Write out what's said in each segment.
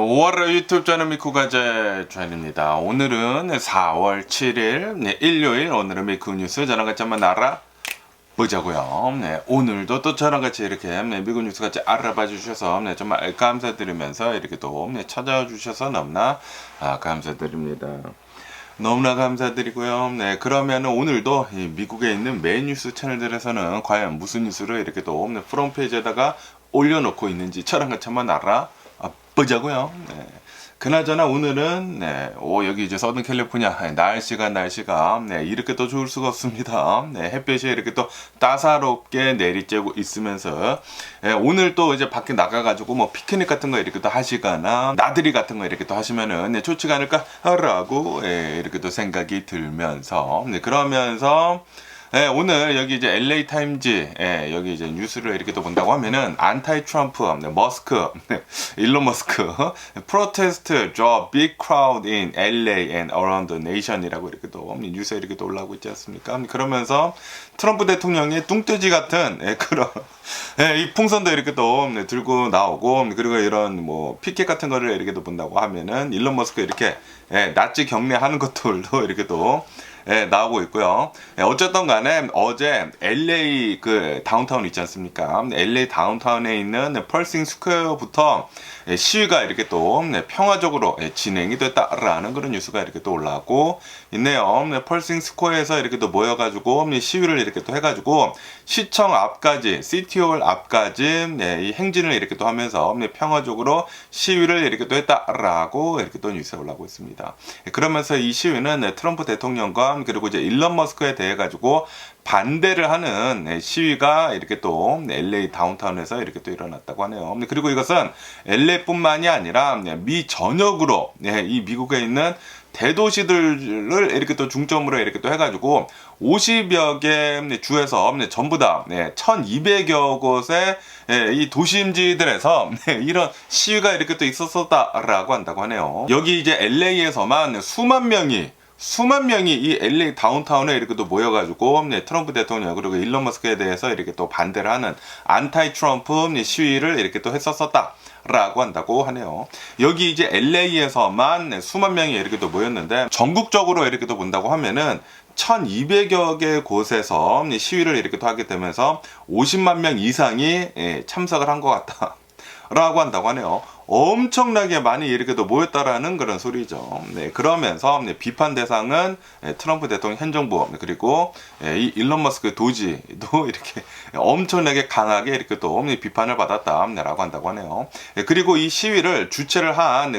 5월 유튜브 저는 미쿠가제 전입니다. 오늘은 4월 7일 일요일. 오늘은 미국 뉴스 저랑 같이 한번 알아보자고요. 오늘도 또 저랑 같이 이렇게 미국 뉴스 같이 알아봐 주셔서 정말 감사드리면서 이렇게 또 찾아와 주셔서 너무나 감사드립니다. 너무나 감사드리고요. 그러면 오늘도 미국에 있는 메인 뉴스 채널들에서는 과연 무슨 뉴스를 이렇게 또 프론트페이지에다가 올려놓고 있는지 저랑 같이 한번 알아보자고요. 그나저나 오늘은 여기 이제 서든 캘리포니아 날씨가 이렇게 또 좋을 수가 없습니다. 햇볕이 이렇게 또 따사롭게 내리쬐고 있으면서 오늘 또 이제 밖에 나가가지고 뭐 피크닉 같은 거 이렇게 또 하시거나 나들이 같은 거 이렇게 또 하시면은 좋지가 않을까라고 이렇게 또 생각이 들면서 그러면서 오늘 여기 이제 LA 타임즈 여기 이제 뉴스를 이렇게 또 본다고 하면은 안타이 트럼프 머스크 일론 머스크 프로테스트 draw big crowd in LA and around the nation이라고 이렇게 또 뉴스에 이렇게 또 올라오고 있지 않습니까? 그러면서 트럼프 대통령이 뚱돼지 같은 그런 이 풍선도 이렇게 또 들고 나오고, 그리고 이런 뭐 피켓 같은 거를 이렇게 또 본다고 하면은 일론 머스크 이렇게 나치 경례하는 것들도 이렇게 또 나오고 있고요. 어쨌든 간에 어제 LA 그 다운타운 있지 않습니까? LA 다운타운에 있는 펄싱 스퀘어부터 시위가 이렇게 또 평화적으로 진행이 됐다라는 그런 뉴스가 이렇게 또 올라오고 있네요. 펄싱 스퀘어에서 이렇게 또 모여가지고 시위를 이렇게 또 해가지고 시청 앞까지, 시티홀 앞까지 이 행진을 이렇게 또 하면서 평화적으로 시위를 이렇게 또 했다라고 이렇게 또 뉴스에 올라오고 있습니다. 그러면서 이 시위는 트럼프 대통령과 그리고 이제 일론 머스크에 대해 가지고 반대를 하는 시위가 이렇게 또 LA 다운타운에서 이렇게 또 일어났다고 하네요. 그리고 이것은 LA뿐만이 아니라 미 전역으로 이 미국에 있는 대도시들을 이렇게 또 중점으로 이렇게 또 해가지고 50여 개 주에서 전부 다 1200여 곳의 이 도심지들에서 이런 시위가 이렇게 또 있었다라고 한다고 하네요. 여기 이제 LA에서만 수만 명이 이 LA 다운타운에 이렇게 또 모여가지고 트럼프 대통령 그리고 일론 머스크에 대해서 이렇게 또 반대를 하는 안타이 트럼프 시위를 이렇게 또 했었다 라고 한다고 하네요. 여기 이제 LA에서만 수만 명이 이렇게 또 모였는데 전국적으로 이렇게 또 본다고 하면은 1200여 개 곳에서 시위를 이렇게 또 하게 되면서 50만 명 이상이 참석을 한 것 같다 라고 한다고 하네요. 엄청나게 많이 이렇게 또 모였다라는 그런 소리죠. 그러면서 비판 대상은 트럼프 대통령 현 정부 그리고 이 일론 머스크 도지도 이렇게 엄청나게 강하게 이렇게 또 비판을 받았다라고 한다고 하네요. 그리고 이 시위를 주최를 한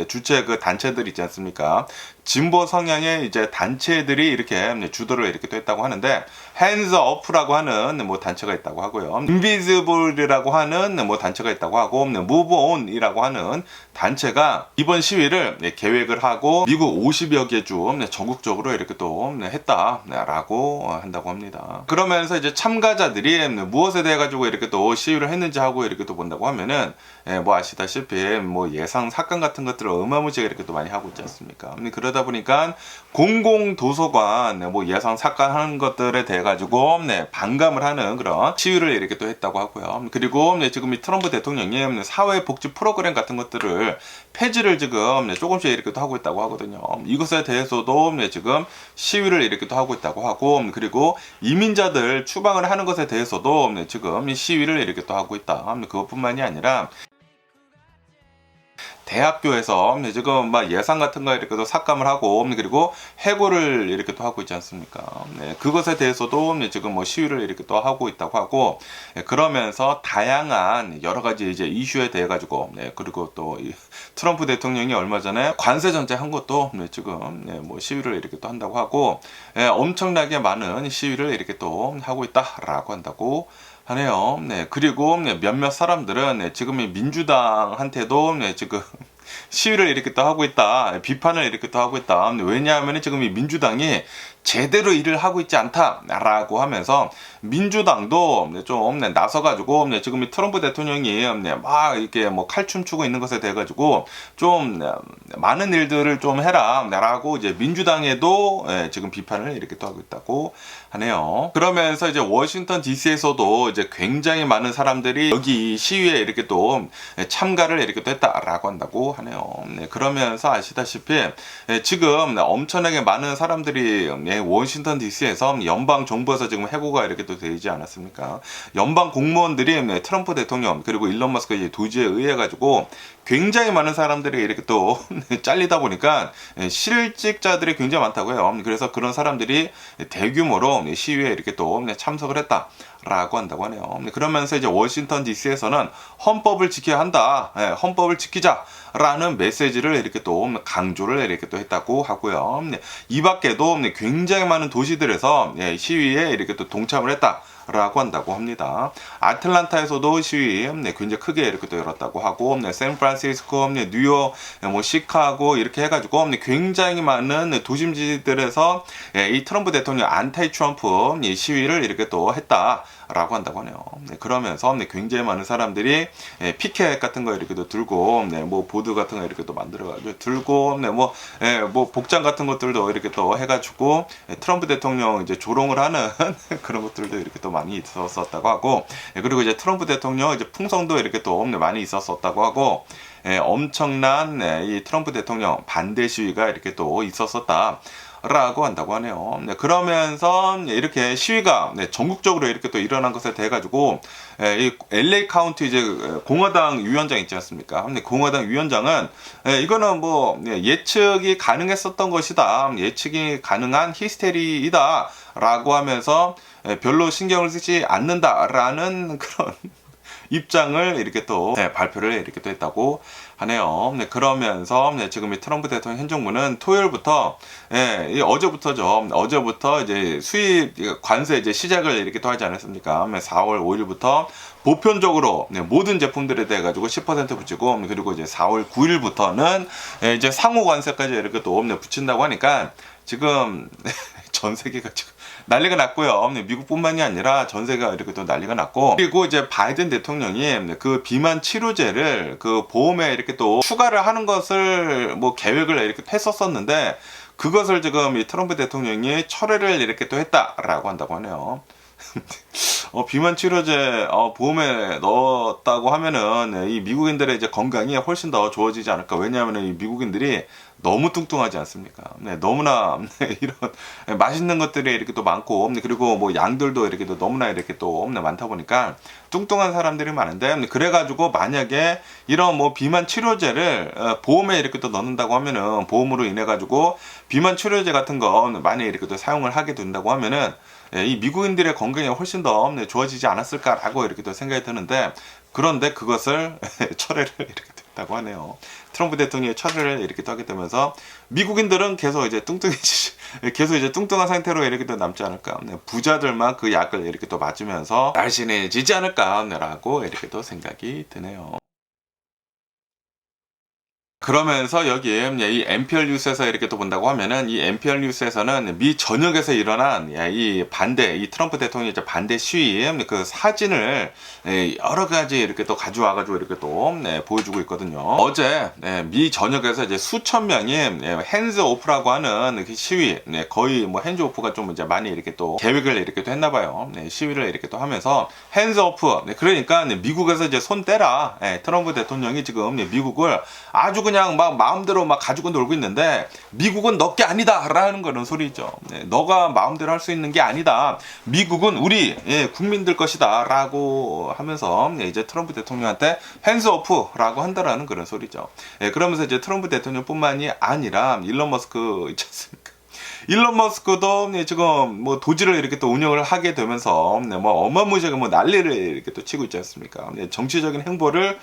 주최 단체들 있지 않습니까? 진보 성향의 이제 단체들이 이렇게 주도를 이렇게 또 했다고 하는데 Hands Up라고 하는 뭐 단체가 있다고 하고요. Invisible이라고 하는 뭐 단체가 있다고 하고 Move On이라고 하는 단체가 이번 시위를 계획을 하고 미국 50여 개 주 전국적으로 이렇게 또 했다라고 한다고 합니다. 그러면서 이제 참가자들이 무엇에 대해 가지고 이렇게 또 시위를 했는지 하고 이렇게 또 본다고 하면은 뭐 아시다시피 뭐 예상 사건 같은 것들을 어마무지하게 이렇게 또 많이 하고 있지 않습니까? 그러다 보니까 공공도서관 뭐 예상 사건 하는 것들에 대해 가지고 반감을 하는 그런 시위를 이렇게 또 했다고 하고요. 그리고 지금 이 트럼프 대통령이 사회복지 프로그램 같은 것들을 폐지를 지금 조금씩 이렇게 또 하고 있다고 하거든요. 이것에 대해서도 지금 시위를 이렇게 또 하고 있다고 하고, 그리고 이민자들 추방을 하는 것에 대해서도 지금 시위를 이렇게 또 하고 있다. 그것뿐만이 아니라 대학교에서 지금 막 예산 같은 거 이렇게 또 삭감을 하고 그리고 해고를 이렇게 또 하고 있지 않습니까? 그것에 대해서도 지금 뭐 시위를 이렇게 또 하고 있다고 하고, 그러면서 다양한 여러 가지 이제 이슈에 대해 가지고 그리고 또 이 트럼프 대통령이 얼마 전에 관세 정책한 것도 지금 뭐 시위를 이렇게 또 한다고 하고 엄청나게 많은 시위를 이렇게 또 하고 있다라고 한다고 하네요. 그리고 몇몇 사람들은 지금 이 민주당한테도 지금 시위를 이렇게 또 하고 있다, 비판을 이렇게 또 하고 있다. 왜냐하면 지금 이 민주당이 제대로 일을 하고 있지 않다라고 하면서 민주당도 좀 나서가지고 지금 이 트럼프 대통령이 막 이렇게 뭐 칼춤추고 있는 것에 대해 가지고 좀 많은 일들을 좀 해라라고 이제 민주당에도 지금 비판을 이렇게 또 하고 있다고 하네요. 그러면서 이제 워싱턴 DC에서도 이제 굉장히 많은 사람들이 여기 시위에 이렇게 또 참가를 이렇게 또 했다라고 한다고 하네요. 그러면서 아시다시피 지금 엄청나게 많은 사람들이 워싱턴 DC에서 연방 정부에서 지금 해고가 이렇게 또 되지 않았습니까? 연방 공무원들이 트럼프 대통령 그리고 일론 머스크 도지에 의해 가지고 굉장히 많은 사람들이 이렇게 또 잘리다 보니까 실직자들이 굉장히 많다고요. 그래서 그런 사람들이 대규모로 시위에 이렇게 또 참석을 했다라고 한다고 하네요. 그러면서 이제 워싱턴 DC에서는 헌법을 지켜야 한다. 헌법을 지키자라는 메시지를 이렇게 또 강조를 이렇게 또 했다고 하고요. 이 밖에도 굉장히 많은 도시들에서 시위에 이렇게 또 동참을 했다. 라고 한다고 합니다. 아틀란타에서도 시위 굉장히 크게 이렇게 또 열었다고 하고 샌프란시스코, 뉴욕, 뭐 시카고 이렇게 해가지고 굉장히 많은 도심지들에서 이 트럼프 대통령 안타이 트럼프 시위를 이렇게 또 했다라고 한다고 하네요. 그러면서 굉장히 많은 사람들이 피켓 같은 거 이렇게 또 들고 뭐 보드 같은 거 이렇게 또 만들어가지고 들고 뭐 복장 같은 것들도 이렇게 또 해가지고 트럼프 대통령 이제 조롱을 하는 그런 것들도 이렇게 또 많이 있었었다고 하고 그리고 이제 트럼프 대통령 이제 풍성도 이렇게 또 많이 있었었다고 하고 엄청난 이 트럼프 대통령 반대 시위가 이렇게 또 있었었다. 라고 한다고 하네요. 그러면서 이렇게 시위가 전국적으로 이렇게 또 일어난 것에 대해 가지고 이 LA 카운티 이제 공화당 위원장 있지 않습니까? 근데 공화당 위원장은 이거는 뭐 예측이 가능했었던 것이다. 예측이 가능한 히스테리이다라고 하면서 별로 신경을 쓰지 않는다라는 그런 입장을 이렇게 또 발표를 이렇게 또 했다고 하네요. 그러면서 지금 이 트럼프 대통령 현 정부는 토요일부터 어제부터 이제 수입 관세 이제 시작을 이렇게 또 하지 않았습니까? 4월 5일부터 보편적으로 모든 제품들에 대해 가지고 10% 붙이고 그리고 이제 4월 9일부터는 이제 상호 관세까지 이렇게 또 붙인다고 하니까 지금 전 세계가 지금 난리가 났고요. 미국뿐만이 아니라 전 세계가 이렇게 또 난리가 났고 그리고 이제 바이든 대통령이 그 비만 치료제를 그 보험에 이렇게 또 추가를 하는 것을 뭐 계획을 이렇게 했었었는데 그것을 지금 이 트럼프 대통령이 철회를 이렇게 또 했다라고 한다고 하네요. 비만 치료제 보험에 넣었다고 하면은 이 미국인들의 이제 건강이 훨씬 더 좋아지지 않을까. 왜냐하면 이 미국인들이 너무 뚱뚱하지 않습니까? 너무나 이런 맛있는 것들이 이렇게 또 많고 그리고 뭐 양들도 이렇게 또 너무나 이렇게 또 많다 보니까 뚱뚱한 사람들이 많은데 그래가지고 만약에 이런 뭐 비만 치료제를 보험에 이렇게 또 넣는다고 하면은 보험으로 인해 가지고 비만 치료제 같은 거 많이 이렇게 또 사용을 하게 된다고 하면은 이 미국인들의 건강이 훨씬 더 좋아지지 않았을까라고 이렇게 또 생각이 드는데 그런데 그것을 철회를 이렇게 됐다고 하네요. 트럼프 대통령이 철회를 이렇게 또 하게 되면서 미국인들은 계속 이제 뚱뚱한 상태로 이렇게 또 남지 않을까. 부자들만 그 약을 이렇게 또 맞으면서 날씬해지지 않을까라고 이렇게 또 생각이 드네요. 그러면서 여기에 이 NPR 뉴스에서 이렇게 또 본다고 하면은 이 NPR 뉴스에서는 미 전역에서 일어난 이 반대, 이 트럼프 대통령의 반대 시위 그 사진을 여러 가지 이렇게 또 가져와가지고 이렇게 또 보여주고 있거든요. 어제 미 전역에서 이제 수천 명이 핸즈 오프라고 하는 그 시위, 거의 뭐 핸즈 오프가 좀 이제 많이 이렇게 또 계획을 이렇게 또 했나봐요. 시위를 이렇게 또 하면서 핸즈 오프, 그러니까 미국에서 이제 손 떼라. 트럼프 대통령이 지금 미국을 아주 그냥 막 마음대로 막 가지고 놀고 있는데 미국은 너 게 아니다 라는 그런 소리죠. 너가 마음대로 할 수 있는 게 아니다. 미국은 우리 국민들 것이다 라고 하면서 이제 트럼프 대통령한테 핸즈 오프 라고 한다라는 그런 소리죠. 그러면서 이제 트럼프 대통령뿐만이 아니라 일론 머스크 있지 않습니까? 일론 머스크도 지금 뭐 도지를 이렇게 또 운영을 하게 되면서 뭐 어마무시하게 뭐 난리를 이렇게 또 치고 있지 않습니까? 정치적인 행보를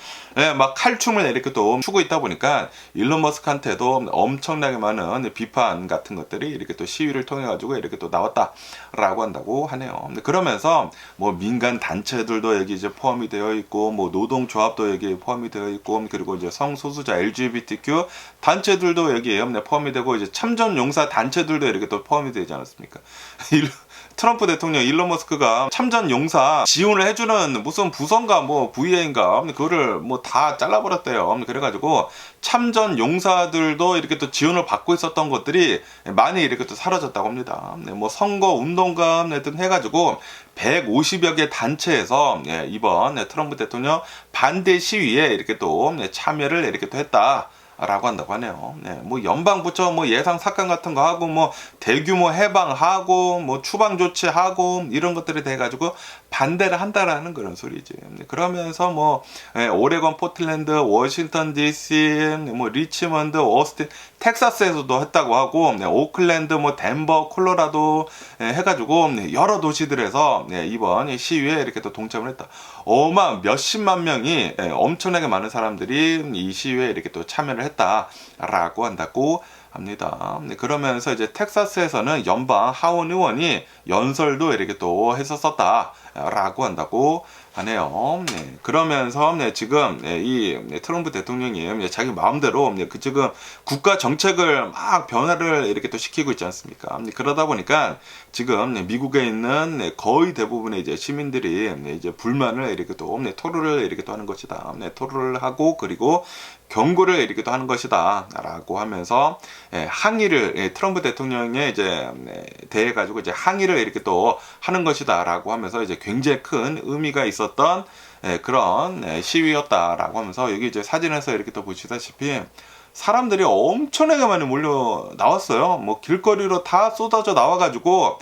막 칼춤을 이렇게 또 추고 있다 보니까 일론 머스크한테도 엄청나게 많은 비판 같은 것들이 이렇게 또 시위를 통해 가지고 이렇게 또 나왔다라고 한다고 하네요. 그러면서 뭐 민간 단체들도 여기 이제 포함이 되어 있고 뭐 노동조합도 여기 포함이 되어 있고 그리고 이제 성소수자 LGBTQ 단체들도 여기에 포함이 되고 이제 참전용사 단체들도 이렇게 또 포함이 되지 않았습니까? 트럼프 대통령 일론 머스크가 참전 용사 지원을 해주는 무슨 부서인가 뭐 VA인가 그거를 뭐 다 잘라버렸대요. 그래가지고 참전 용사들도 이렇게 또 지원을 받고 있었던 것들이 많이 이렇게 또 사라졌다고 합니다. 뭐 선거 운동가 등 해가지고 150여 개 단체에서 이번 트럼프 대통령 반대 시위에 이렇게 또 참여를 이렇게 또 했다. 라고 한다고 하네요. 뭐 연방부처 뭐 예상 삭감 같은 거 하고 뭐 대규모 해방하고 뭐 추방 조치하고 이런 것들에 대해 가지고 반대를 한다라는 그런 소리지. 그러면서 뭐 오레곤, 포틀랜드, 워싱턴 DC, 뭐 리치먼드, 오스틴, 텍사스에서도 했다고 하고 오클랜드, 뭐 덴버, 콜로라도 해가지고 여러 도시들에서 이번 시위에 이렇게 또 동참을 했다. 몇십만 명이 엄청나게 많은 사람들이 이 시위에 이렇게 또 참여를 했다라고 한다고 합니다. 그러면서 이제 텍사스에서는 연방 하원 의원이 연설도 이렇게 또 했었다라고 한다고 하네요. 그러면서 지금 이 트럼프 대통령이 자기 마음대로 지금 국가 정책을 막 변화를 이렇게 또 시키고 있지 않습니까? 그러다 보니까 지금 미국에 있는 거의 대부분의 이제 시민들이 이제 불만을 이렇게 또 토로를 이렇게 또 하는 것이다. 토로를 하고 그리고 경고를 이렇게 또 하는 것이다. 라고 하면서 항의를 트럼프 대통령에 이제 대해 가지고 이제 항의를 이렇게 또 하는 것이다. 라고 하면서 이제 굉장히 큰 의미가 있었던 그런 시위였다라고 하면서 여기 이제 사진에서 이렇게 또 보시다시피 사람들이 엄청나게 많이 몰려 나왔어요. 뭐 길거리로 다 쏟아져 나와가지고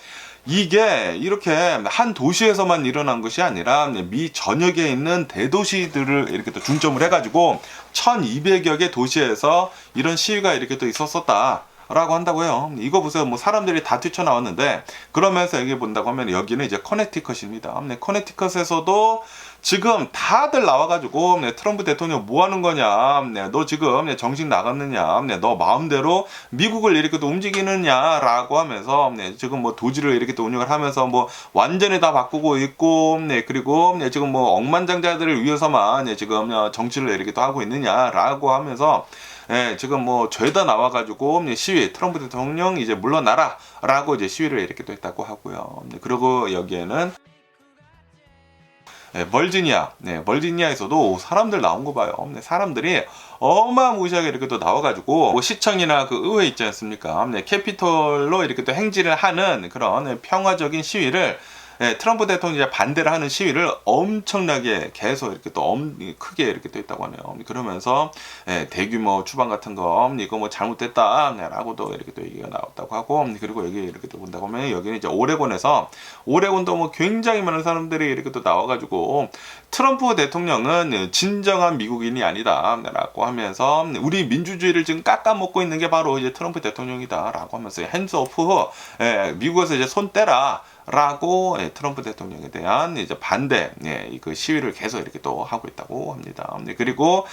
이게 이렇게 한 도시에서만 일어난 것이 아니라 미 전역에 있는 대도시들을 이렇게 또 중점을 해가지고 1200여 개 도시에서 이런 시위가 이렇게 또 있었었다. 라고 한다고요. 이거 보세요. 뭐 사람들이 다 뛰쳐나왔는데 그러면서 여기 본다고 하면 여기는 이제 커네티컷입니다. 커네티컷에서도 지금 다들 나와가지고 트럼프 대통령 뭐 하는 거냐, 너 지금 정신 나갔느냐, 너 마음대로 미국을 이렇게 또 움직이느냐라고 하면서 지금 뭐 도지를 이렇게 또 운영을 하면서 뭐 완전히 다 바꾸고 있고 그리고 지금 뭐 억만장자들을 위해서만 지금 정치를 이렇게 또 하고 있느냐라고 하면서 지금 뭐 죄다 나와가지고 시위 트럼프 대통령 이제 물러나라라고 이제 시위를 이렇게 또 했다고 하고요. 그리고 여기에는 멀지니아에서도 사람들 나온 거 봐요. 사람들이 어마무시하게 이렇게 또 나와가지고 뭐 시청이나 그 의회 있지 않습니까? 캐피톨로 이렇게 또 행진을 하는 그런 평화적인 시위를 트럼프 대통령이 반대를 하는 시위를 엄청나게 계속 이렇게 또 크게 이렇게 또 있다고 하네요. 그러면서 대규모 추방 같은 거 이거 뭐 잘못됐다라고도 이렇게 또 얘기가 나왔다고 하고 그리고 여기 이렇게 또 본다고 하면 여기는 이제 오레곤도 뭐 굉장히 많은 사람들이 이렇게 또 나와가지고 트럼프 대통령은 진정한 미국인이 아니다라고 하면서 우리 민주주의를 지금 깎아먹고 있는 게 바로 이제 트럼프 대통령이다라고 하면서 핸즈 오프 미국에서 이제 손 떼라. 라고 트럼프 대통령에 대한 이제 반대 그 시위를 계속 이렇게 또 하고 있다고 합니다. 그리고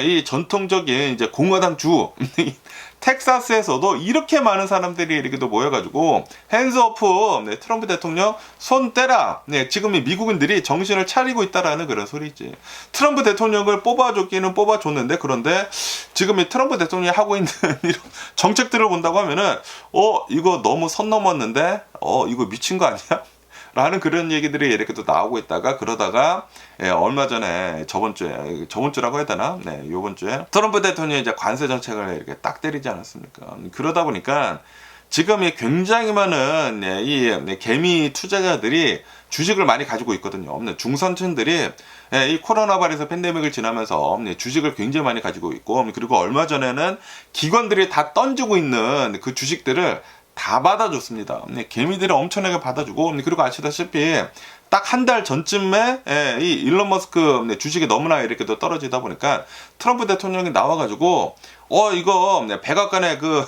이 전통적인 이제 공화당 주 텍사스에서도 이렇게 많은 사람들이 이렇게 또 모여가지고 핸즈 오프 트럼프 대통령 손 떼라. 지금 이 미국인들이 정신을 차리고 있다라는 그런 소리지. 트럼프 대통령을 뽑아줬기는 뽑아줬는데 그런데 지금 이 트럼프 대통령이 하고 있는 이런 정책들을 본다고 하면은 이거 너무 선 넘었는데 이거 미친 거 아니야? 라는 그런 얘기들이 이렇게 또 나오고 있다가 그러다가 얼마 전에 저번 주라고 해야 되나? 요번 주에 트럼프 대통령이 이제 관세 정책을 이렇게 딱 때리지 않았습니까? 그러다 보니까 지금 굉장히 많은 이 개미 투자자들이 주식을 많이 가지고 있거든요. 중산층들이 이 코로나 바이러스 팬데믹을 지나면서 주식을 굉장히 많이 가지고 있고 그리고 얼마 전에는 기관들이 다 던지고 있는 그 주식들을 다 받아줬습니다. 개미들이 엄청나게 받아주고 그리고 아시다시피 딱 한 달 전쯤에 이 일론 머스크 주식이 너무나 이렇게 또 떨어지다 보니까 트럼프 대통령이 나와가지고 이거 백악관에 그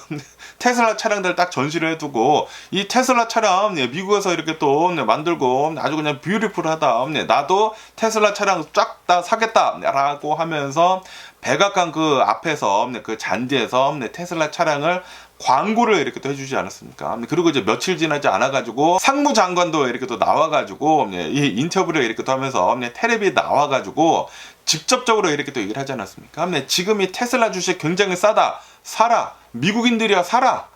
테슬라 차량들 딱 전시를 해두고 이 테슬라 차량 미국에서 이렇게 또 만들고 아주 그냥 뷰티풀하다. 나도 테슬라 차량 쫙 다 사겠다라고 하면서 백악관 그 앞에서 그 잔디에서 테슬라 차량을 광고를 이렇게 또 해주지 않았습니까? 그리고 이제 며칠 지나지 않아가지고 상무장관도 이렇게 또 나와가지고 이 인터뷰를 이렇게 또 하면서 텔레비에 나와가지고 직접적으로 이렇게 또 얘기를 하지 않았습니까? 지금 이 테슬라 주식 굉장히 싸다. 사라. 미국인들이야 사라.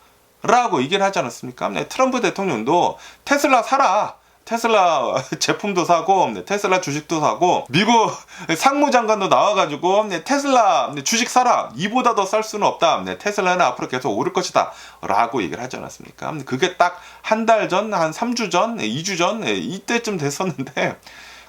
라고 얘기를 하지 않았습니까? 네, 트럼프 대통령도 테슬라 사라. 테슬라 제품도 사고 테슬라 주식도 사고 미국 상무장관도 나와가지고 테슬라 주식 사라. 이보다 더 쌀 수는 없다. 테슬라는 앞으로 계속 오를 것이다. 라고 얘기를 하지 않았습니까? 그게 딱 한 달 전, 한 3주 전, 2주 전 이때쯤 됐었는데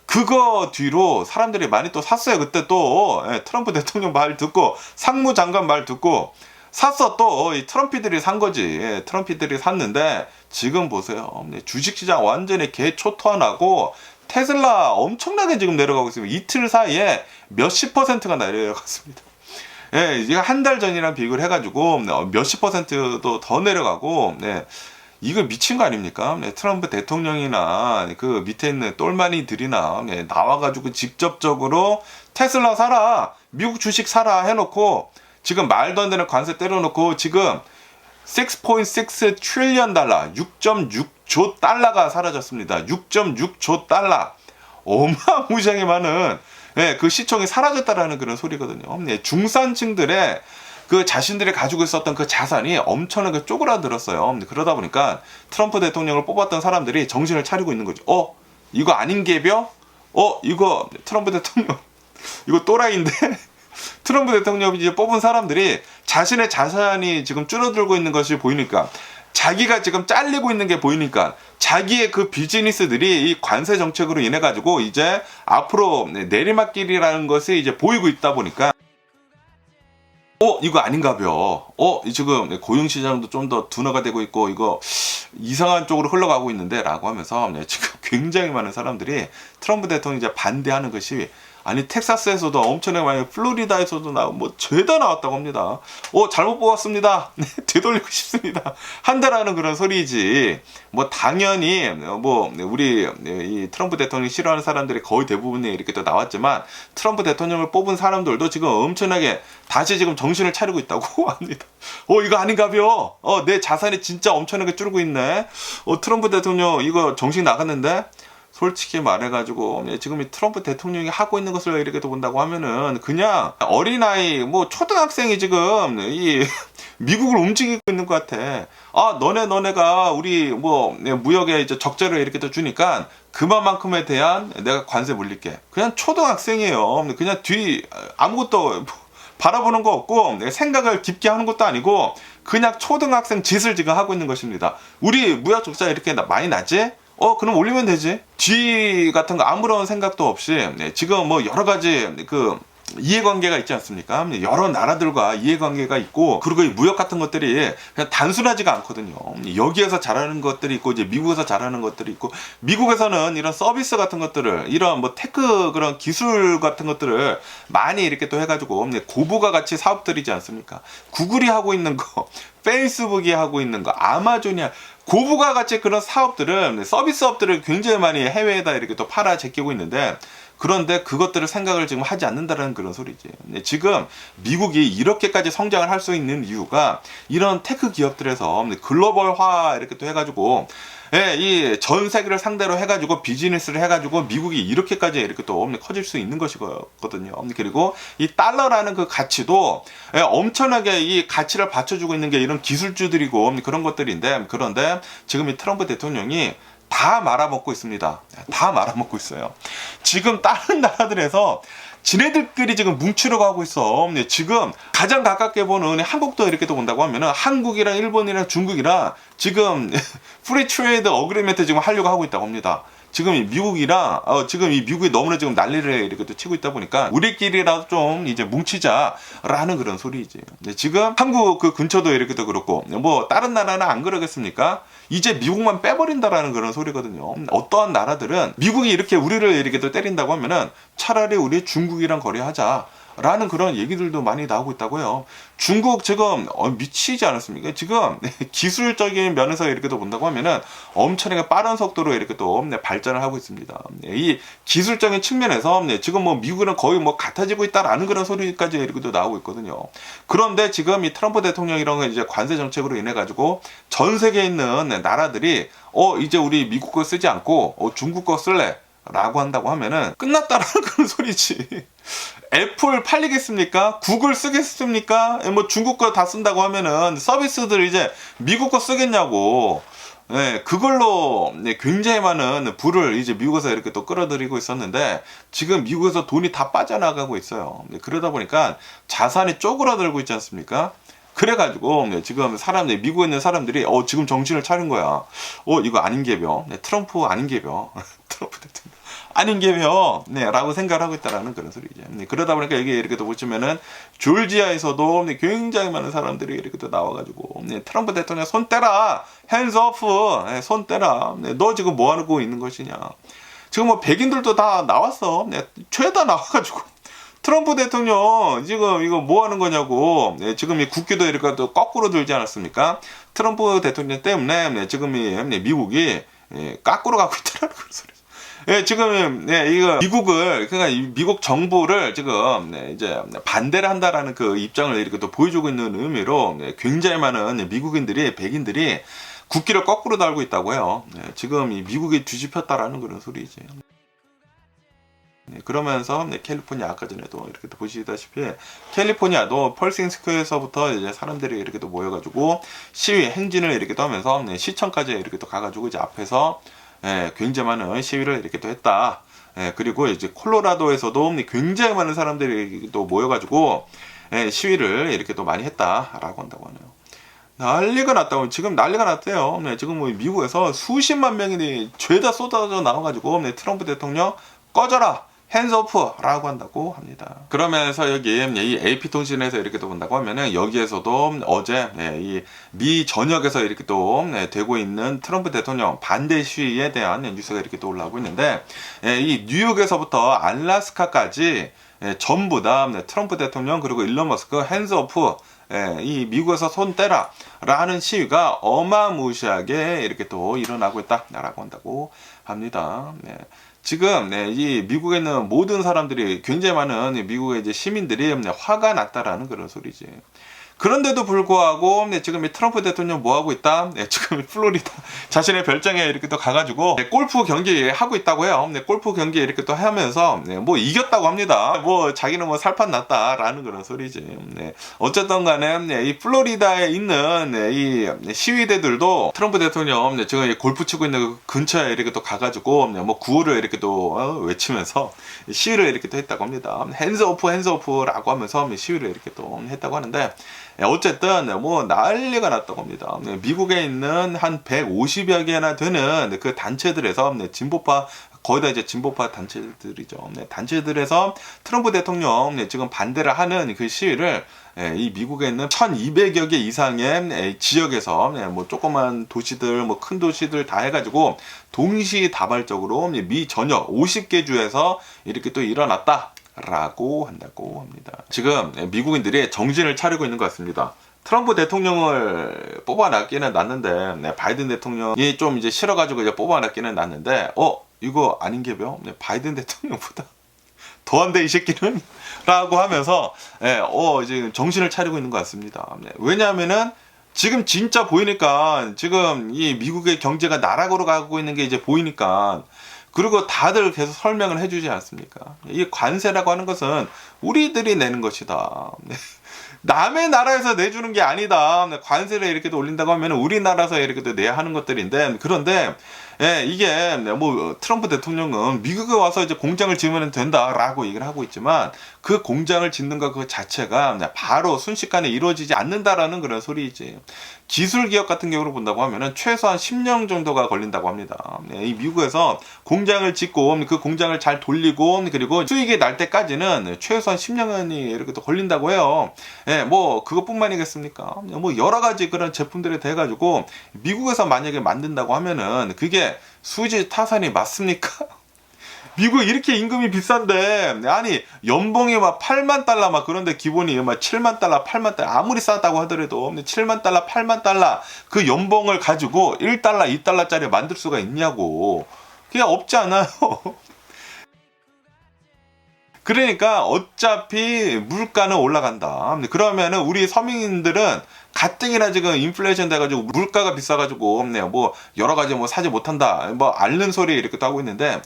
그거 뒤로 사람들이 많이 또 샀어요. 그때 또 트럼프 대통령 말 듣고 상무장관 말 듣고 샀어. 또 이 트럼피들이 산 거지. 트럼피들이 샀는데 지금 보세요. 주식시장 완전히 개초토화나고 테슬라 엄청나게 지금 내려가고 있습니다. 이틀 사이에 몇십 퍼센트가 내려갔습니다. 예, 이게 한 달 전이랑 비교를 해가지고 몇십 퍼센트도 더 내려가고, 이거 미친 거 아닙니까? 트럼프 대통령이나 그 밑에 있는 똘마니들이나 나와가지고 직접적으로 테슬라 사라, 미국 주식 사라 해놓고 지금 말도 안 되는 관세 때려놓고 지금 6.6 트릴리언 달러, 6.6조 달러가 사라졌습니다. 6.6조 달러. 어마무시하게 많은 그 시총이 사라졌다라는 그런 소리거든요. 중산층들의 그 자신들이 가지고 있었던 그 자산이 엄청나게 쪼그라들었어요. 그러다 보니까 트럼프 대통령을 뽑았던 사람들이 정신을 차리고 있는 거죠. 이거 아닌 게벼? 이거 트럼프 대통령 이거 또라이인데? 트럼프 대통령이 이제 뽑은 사람들이 자신의 자산이 지금 줄어들고 있는 것이 보이니까 자기가 지금 잘리고 있는 게 보이니까 자기의 그 비즈니스들이 이 관세 정책으로 인해 가지고 이제 앞으로 내리막길이라는 것이 이제 보이고 있다 보니까 이거 아닌가벼. 지금 고용시장도 좀 더 둔화가 되고 있고 이거 이상한 쪽으로 흘러가고 있는데 라고 하면서 지금 굉장히 많은 사람들이 트럼프 대통령이 이제 반대하는 것이 아니 텍사스에서도 엄청나게 많이 플로리다에서도 뭐 죄다 나왔다고 합니다. 잘못 뽑았습니다. 되돌리고 싶습니다. 한다라는 그런 소리지. 뭐 당연히 뭐 우리 이 트럼프 대통령이 싫어하는 사람들이 거의 대부분이 이렇게 또 나왔지만 트럼프 대통령을 뽑은 사람들도 지금 엄청나게 다시 지금 정신을 차리고 있다고 합니다. 이거 아닌가벼. 내 자산이 진짜 엄청나게 줄고 있네. 트럼프 대통령 이거 정신 나갔는데. 솔직히 말해가지고 지금 이 트럼프 대통령이 하고 있는 것을 이렇게 본다고 하면은 그냥 어린아이 뭐 초등학생이 지금 이 미국을 움직이고 있는 것 같아. 너네가 우리 뭐 무역에 이제 적자를 이렇게 또 주니까 그만큼에 대한 내가 관세 물릴게. 그냥 초등학생이에요. 그냥 뒤 아무것도 바라보는 거 없고 생각을 깊게 하는 것도 아니고 그냥 초등학생 짓을 지금 하고 있는 것입니다. 우리 무역 적자 이렇게 많이 나지? 그럼 올리면 되지. 뒤 같은 거 아무런 생각도 없이 지금 뭐 여러 가지 그 이해관계가 있지 않습니까? 여러 나라들과 이해관계가 있고 그리고 이 무역 같은 것들이 그냥 단순하지가 않거든요. 여기에서 잘하는 것들이 있고 이제 미국에서 잘하는 것들이 있고 미국에서는 이런 서비스 같은 것들을 이런 뭐 테크 그런 기술 같은 것들을 많이 이렇게 또 해가지고 고부가 가치 사업들이지 않습니까? 구글이 하고 있는 거 페이스북이 하고 있는 거 아마존이 고부가 가치 그런 사업들은 서비스업들을 굉장히 많이 해외에다 이렇게 또 팔아 제끼고 있는데 그런데 그것들을 생각을 지금 하지 않는다는 그런 소리지. 지금 미국이 이렇게까지 성장을 할 수 있는 이유가 이런 테크 기업들에서 글로벌화 이렇게 또 해가지고 이 전 세계를 상대로 해가지고 비즈니스를 해가지고 미국이 이렇게까지 이렇게 또 커질 수 있는 것이거든요. 그리고 이 달러라는 그 가치도 엄청나게 이 가치를 받쳐주고 있는 게 이런 기술주들이고 그런 것들인데 그런데 지금 이 트럼프 대통령이 다 말아먹고 있습니다. 다 말아먹고 있어요. 지금 다른 나라들에서 지네들끼리 지금 뭉치려고 하고 있어. 지금 가장 가깝게 보는 한국도 이렇게 또 본다고 하면은 한국이랑 일본이랑 중국이랑 지금 프리 트레이드 어그리먼트 지금 하려고 하고 있다고 합니다. 지금 이 미국이랑 지금 이 미국이 너무나 지금 난리를 이렇게 또 치고 있다 보니까 우리끼리라도 좀 이제 뭉치자라는 그런 소리지. 지금 한국 그 근처도 이렇게 또 그렇고 뭐 다른 나라는 안 그러겠습니까? 이제 미국만 빼버린다라는 그런 소리거든요. 어떠한 나라들은 미국이 이렇게 우리를 이렇게 또 때린다고 하면은 차라리 우리 중국이랑 거래하자. 라는 그런 얘기들도 많이 나오고 있다고요. 중국 지금 미치지 않았습니까? 지금 기술적인 면에서 이렇게 또 본다고 하면은 엄청나게 빠른 속도로 이렇게 또 발전을 하고 있습니다. 이 기술적인 측면에서 지금 뭐 미국은 거의 뭐 같아지고 있다라는 그런 소리까지 이렇게 또 나오고 있거든요. 그런데 지금 이 트럼프 대통령이랑 이제 관세 정책으로 인해 가지고 전 세계에 있는 나라들이 이제 우리 미국 거 쓰지 않고 중국 거 쓸래? 라고 한다고 하면은 끝났다라는 그런 소리지. 애플 팔리겠습니까? 구글 쓰겠습니까? 뭐 중국 거 다 쓴다고 하면은 서비스들 이제 미국 거 쓰겠냐고. 네, 그걸로 굉장히 많은 부를 이제 미국에서 이렇게 또 끌어들이고 있었는데 지금 미국에서 돈이 다 빠져나가고 있어요. 그러다 보니까 자산이 쪼그라들고 있지 않습니까? 그래가지고 지금 사람들 미국에 있는 사람들이 지금 정신을 차린 거야. 이거 아닌 게벼. 트럼프 아닌 게벼. 트럼프 대통령 아닌 게벼. 라고 생각을 하고 있다라는 그런 소리죠. 그러다 보니까 여기 이렇게 또 보시면은 조지아에서도 굉장히 많은 사람들이 이렇게 또 나와가지고 트럼프 대통령 손 떼라. 핸즈 오프. 손 떼라. 너 지금 뭐 하고 있는 것이냐. 지금 뭐 백인들도 다 나왔어. 죄다 나와가지고. 트럼프 대통령 지금 이거 뭐 하는 거냐고. 지금 이 국기도 이렇게 또 거꾸로 들지 않았습니까? 트럼프 대통령 때문에 지금 이 미국이 거꾸로 가고 있다는 그런 소리. 지금 이거 미국을 그러니까 미국 정부를 지금 이제 반대를 한다라는 그 입장을 이렇게 또 보여주고 있는 의미로 굉장히 많은 미국인들이 백인들이 국기를 거꾸로 달고 있다고 해요. 지금 이 미국이 뒤집혔다라는 그런 소리지. 그러면서 캘리포니아 아까 전에도 이렇게 또 보시다시피 캘리포니아도 펄싱 스퀘어에서부터 이제 사람들이 이렇게 또 모여가지고 시위 행진을 이렇게 또 하면서 시청까지 이렇게 또 가가지고 이제 앞에서 굉장히 많은 시위를 이렇게 또 했다. 그리고 이제 콜로라도에서도 굉장히 많은 사람들이 또 모여가지고 시위를 이렇게 또 많이 했다라고 한다고 하네요. 난리가 났다고. 지금 난리가 났대요. 지금 뭐 미국에서 수십만 명이 죄다 쏟아져 나와가지고 트럼프 대통령 꺼져라. 핸즈 오프라고 한다고 합니다. 그러면서 여기 이 AP통신에서 이렇게 또 본다고 하면은 여기에서도 어제 이 미 전역에서 이렇게 또 되고 있는 트럼프 대통령 반대 시위에 대한 뉴스가 이렇게 또 올라오고 있는데 이 뉴욕에서부터 알래스카까지 전부 다 트럼프 대통령 그리고 일론 머스크 핸즈 오프 이 미국에서 손 떼라 라는 시위가 어마무시하게 이렇게 또 일어나고 있다라고 한다고 합니다. 지금 이 미국에 있는 모든 사람들이 굉장히 많은 미국의 이제 시민들이 화가 났다라는 그런 소리지. 그런데도 불구하고 지금 이 트럼프 대통령 뭐 하고 있다? 지금 플로리다 자신의 별장에 이렇게 또 가가지고 골프 경기 하고 있다고 해요. 골프 경기 이렇게 또 하면서 뭐 이겼다고 합니다. 뭐 자기는 뭐 살판 났다라는 그런 소리지. 어쨌든 간에 이 플로리다에 있는 이 시위대들도 트럼프 대통령 지금 골프 치고 있는 그 근처에 이렇게 또 가가지고 뭐 구호를 이렇게 또 외치면서 시위를 이렇게 또 했다고 합니다. 핸즈 오프라고 하면서 시위를 이렇게 또 했다고 하는데 어쨌든 뭐 난리가 났다고 합니다. 미국에 있는 한 150여 개나 되는 그 단체들에서 진보파 거의 다 이제 진보파 단체들이죠. 단체들에서 트럼프 대통령 지금 반대를 하는 그 시위를 이 미국에 있는 1200여 개 이상의 지역에서 뭐 조그만 도시들 뭐 큰 도시들 다 해가지고 동시다발적으로 미 전역 50개 주에서 이렇게 또 일어났다 라고 한다고 합니다. 지금 미국인들이 정신을 차리고 있는 것 같습니다. 트럼프 대통령을 뽑아놨기는 났는데 바이든 대통령이 좀 이제 싫어가지고 이제 뽑아놨기는 났는데 이거 아닌 게벼 바이든 대통령보다 더한데 이 새끼는 라고 하면서 이제 정신을 차리고 있는 것 같습니다. 왜냐하면은 지금 진짜 보이니까 지금 이 미국의 경제가 나락으로 가고 있는 게 이제 보이니까 그리고 다들 계속 설명을 해주지 않습니까? 이 관세라고 하는 것은 우리들이 내는 것이다. 남의 나라에서 내주는 게 아니다. 관세를 이렇게 또 올린다고 하면 우리나라에서 이렇게 또 내야 하는 것들인데 그런데 이게 뭐 트럼프 대통령은 미국에 와서 이제 공장을 지으면 된다라고 얘기를 하고 있지만 그 공장을 짓는 것 그 자체가 바로 순식간에 이루어지지 않는다라는 그런 소리이지. 기술 기업 같은 경우로 본다고 하면은 최소한 10년 정도가 걸린다고 합니다. 이 미국에서 공장을 짓고 그 공장을 잘 돌리고 그리고 수익이 날 때까지는 최소한 10년이 이렇게 또 걸린다고 해요. 뭐 그것뿐만이겠습니까? 뭐 여러 가지 그런 제품들에 대해 가지고 미국에서 만약에 만든다고 하면은 그게 수지 타산이 맞습니까? 미국 이렇게 임금이 비싼데 아니 연봉이 막 8만 달러 막 그런데 기본이 막 7만 달러 8만 달러 아무리 싸다고 하더라도 7만 달러 8만 달러 그 연봉을 가지고 1달러 2달러짜리 만들 수가 있냐고. 그게 없지 않아요. 그러니까 어차피 물가는 올라간다. 그러면은 우리 서민들은 가뜩이나 지금 인플레이션 돼가지고 물가가 비싸가지고 뭐 여러 가지 뭐 사지 못한다 뭐 앓는 소리 이렇게 또 하고 있는데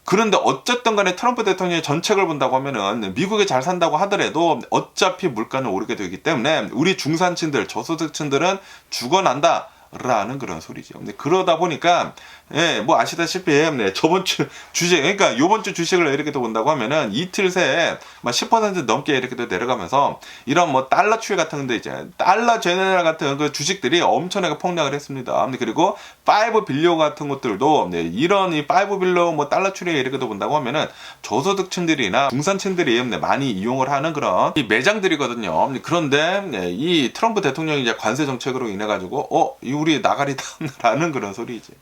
그런데 어쨌든 간에 트럼프 대통령의 정책을 본다고 하면은 미국에 잘 산다고 하더라도 어차피 물가는 오르게 되기 때문에 우리 중산층들, 저소득층들은 죽어난다. 라는 그런 소리죠. 근데 그러다 보니까, 예, 뭐 아시다시피, 네, 저번 주 주식, 그러니까 요번 주 주식을 이렇게 또 본다고 하면은 이틀 새에 막 10% 넘게 이렇게 또 내려가면서 이런 뭐 달러 추이 같은 데 이제 달러 제네럴 같은 그 주식들이 엄청나게 폭락을 했습니다. 그리고 5 빌리오 같은 것들도, 네, 이런 이 5 빌리오 뭐 달러 추이에 이렇게 또 본다고 하면은 저소득층들이나 중산층들이 네, 많이 이용을 하는 그런 이 매장들이거든요. 그런데, 네, 이 트럼프 대통령이 이제 관세 정책으로 인해 가지고, 우리 나가리다라는 그런 소리지.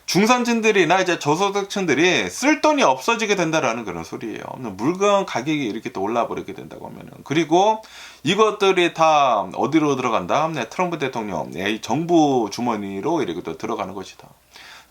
중산층들이나 이제 저소득층들이 쓸 돈이 없어지게 된다라는 그런 소리예요. 물건 가격이 이렇게 또 올라버리게 된다고 하면은. 그리고 이것들이 다 어디로 들어간다? 네, 트럼프 대통령, 네, 이 정부 주머니로 이렇게 또 들어가는 것이다.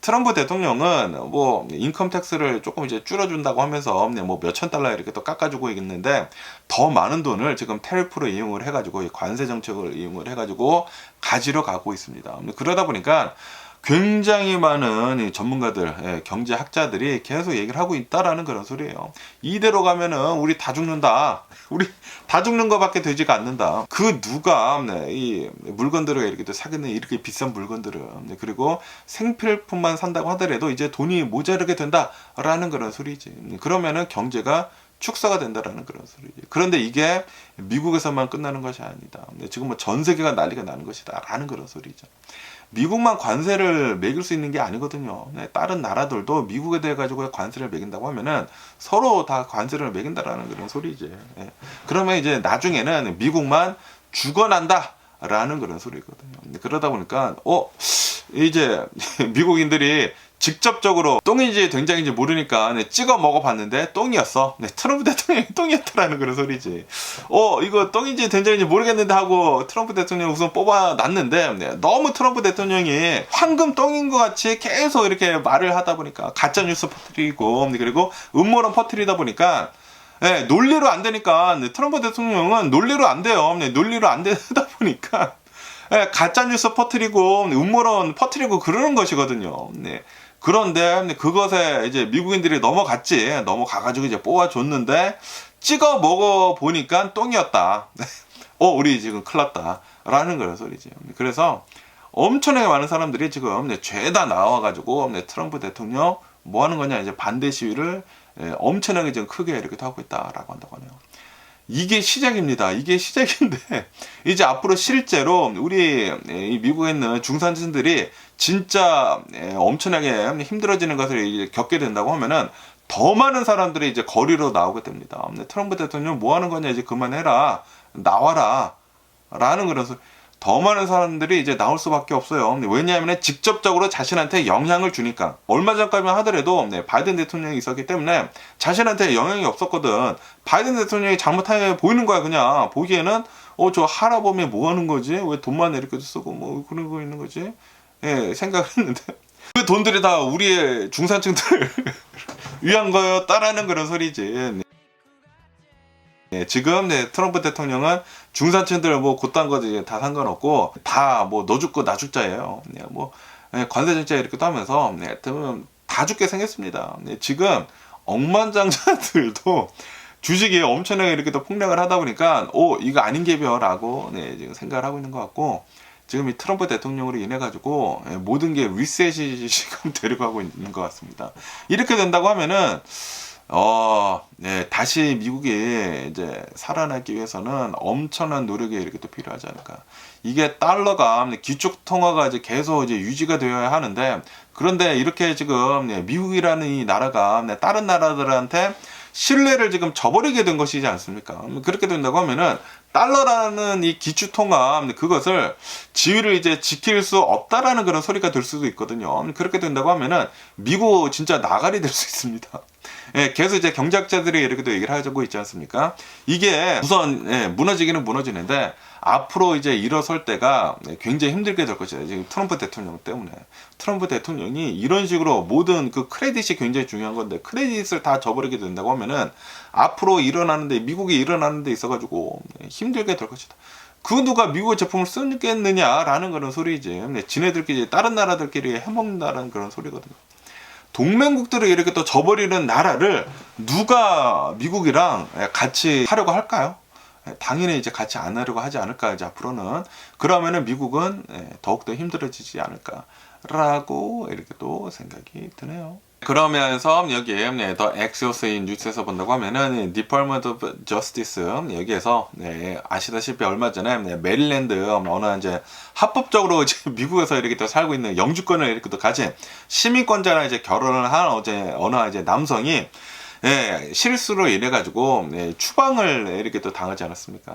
트럼프 대통령은 뭐 인컴 텍스를 조금 이제 줄여준다고 하면서 뭐 몇천 달러 이렇게 또 깎아주고 있는데 더 많은 돈을 지금 테리프로 이용을 해가지고 관세 정책을 이용을 해가지고 가지러 가고 있습니다. 그러다 보니까 굉장히 많은 이 전문가들, 예, 경제학자들이 계속 얘기를 하고 있다라는 그런 소리예요. 이대로 가면은 우리 다 죽는다. 우리 다 죽는 것밖에 되지가 않는다. 그 누가, 네, 이 물건들을 이렇게 또 사겠는 이렇게 비싼 물건들을, 네, 그리고 생필품만 산다고 하더라도 이제 돈이 모자르게 된다라는 그런 소리지. 그러면은 경제가 축소가 된다라는 그런 소리지. 그런데 이게 미국에서만 끝나는 것이 아니다. 지금 뭐 전 세계가 난리가 나는 것이다라는 그런 소리죠. 미국만 관세를 매길 수 있는 게 아니거든요. 네, 다른 나라들도 미국에 대해 가지고 관세를 매긴다고 하면은 서로 다 관세를 매긴다라는 그런 소리지. 예. 그러면 이제 나중에는 미국만 죽어난다라는 그런 소리거든요. 그러다 보니까 이제 미국인들이 직접적으로 똥인지 된장인지 모르니까 네, 찍어 먹어봤는데 똥이었어. 네, 트럼프 대통령이 똥이었다라는 그런 소리지. 이거 똥인지 된장인지 모르겠는데 하고 트럼프 대통령 우선 뽑아놨는데, 네, 너무 트럼프 대통령이 황금 똥인 것 같이 계속 이렇게 말을 하다 보니까 가짜 뉴스 퍼뜨리고, 그리고 음모론 퍼뜨리다 보니까, 네, 논리로 안 되니까, 네, 트럼프 대통령은 논리로 안 돼요. 네, 논리로 안 되다 보니까, 네, 가짜 뉴스 퍼뜨리고 음모론 퍼뜨리고 그러는 것이거든요. 네. 그런데 그것에 이제 미국인들이 넘어가가지고 이제 뽑아줬는데 찍어 먹어 보니까 똥이었다. 우리 지금 큰일 났다. 라는 그런 소리지. 그래서 엄청나게 많은 사람들이 지금 죄다 나와가지고 트럼프 대통령 뭐 하는 거냐 이제 반대 시위를 엄청나게 지금 크게 이렇게 하고 있다라고 한다고 하네요. 이게 시작입니다. 이게 시작인데 이제 앞으로 실제로 우리 미국에 있는 중산층들이 진짜 엄청나게 힘들어지는 것을 이제 겪게 된다고 하면은 더 많은 사람들이 이제 거리로 나오게 됩니다. 트럼프 대통령 뭐 하는 거냐 이제 그만해라 나와라 라는 그런 더 많은 사람들이 이제 나올 수밖에 없어요. 왜냐하면 직접적으로 자신한테 영향을 주니까. 얼마 전까지만 하더라도 바이든 대통령이 있었기 때문에 자신한테 영향이 없었거든. 바이든 대통령이 잘못하게 보이는 거야. 그냥 보기에는 저 할아범이 뭐 하는 거지? 왜 돈만 이렇게 쓰고 뭐 그런 거 있는 거지? 예, 생각을 했는데 그 돈들이 다 우리의 중산층들 위한 거였다라는 그런 소리지. 네, 지금 트럼프 대통령은 중산층들 뭐 곧단 거지 다 상관없고 다 뭐 너 죽고 나 죽자예요. 뭐 관세 정책 이렇게 또 하면서 다 죽게 생겼습니다. 지금 억만장자들도 주식이 엄청나게 이렇게 또 폭락을 하다 보니까 이거 아닌 게벼라고 지금 생각을 하고 있는 것 같고 지금 이 트럼프 대통령으로 인해 가지고 모든 게 리셋이 지금 데려가고 있는 것 같습니다. 이렇게 된다고 하면은 네, 다시 미국이 이제 살아나기 위해서는 엄청난 노력이 이렇게 또 필요하지 않을까. 이게 달러가 기축 통화가 이제 계속 이제 유지가 되어야 하는데 그런데 이렇게 지금 미국이라는 이 나라가 다른 나라들한테 신뢰를 지금 저버리게 된 것이지 않습니까? 그렇게 된다고 하면은 달러라는 이 기축 통화 그것을 지위를 이제 지킬 수 없다라는 그런 소리가 될 수도 있거든요. 그렇게 된다고 하면은 미국 진짜 나가리 될 수 있습니다. 예, 계속 이제 경제학자들이 이렇게도 얘기를 하고 있지 않습니까? 이게 우선 무너지기는 무너지는데 앞으로 이제 일어설 때가 굉장히 힘들게 될 것이다. 지금 트럼프 대통령 때문에 트럼프 대통령이 이런 식으로 모든 그 크레딧이 굉장히 중요한 건데 크레딧을 다 저버리게 된다고 하면은 앞으로 일어나는데 미국이 일어나는 데 있어가지고 힘들게 될 것이다. 그 누가 미국의 제품을 쓰겠느냐라는 그런 소리지. 지네들끼리 다른 나라들끼리 해먹는다는 그런 소리거든요. 동맹국들을 이렇게 또 저버리는 나라를 누가 미국이랑 같이 하려고 할까요? 당연히 이제 같이 안 하려고 하지 않을까, 이제 앞으로는. 그러면은 미국은 더욱더 힘들어지지 않을까라고 이렇게 또 생각이 드네요. 그러면서 여기에 더 엑시오스인 뉴스에서 본다고 하면은 Department of Justice 여기에서 아시다시피 얼마 전에 메릴랜드 어느 이제 합법적으로 이제 미국에서 이렇게 또 살고 있는 영주권을 이렇게 또 가진 시민권자랑 이제 결혼을 한 어느 이제 남성이 실수로 인해 가지고 추방을 이렇게 또 당하지 않았습니까?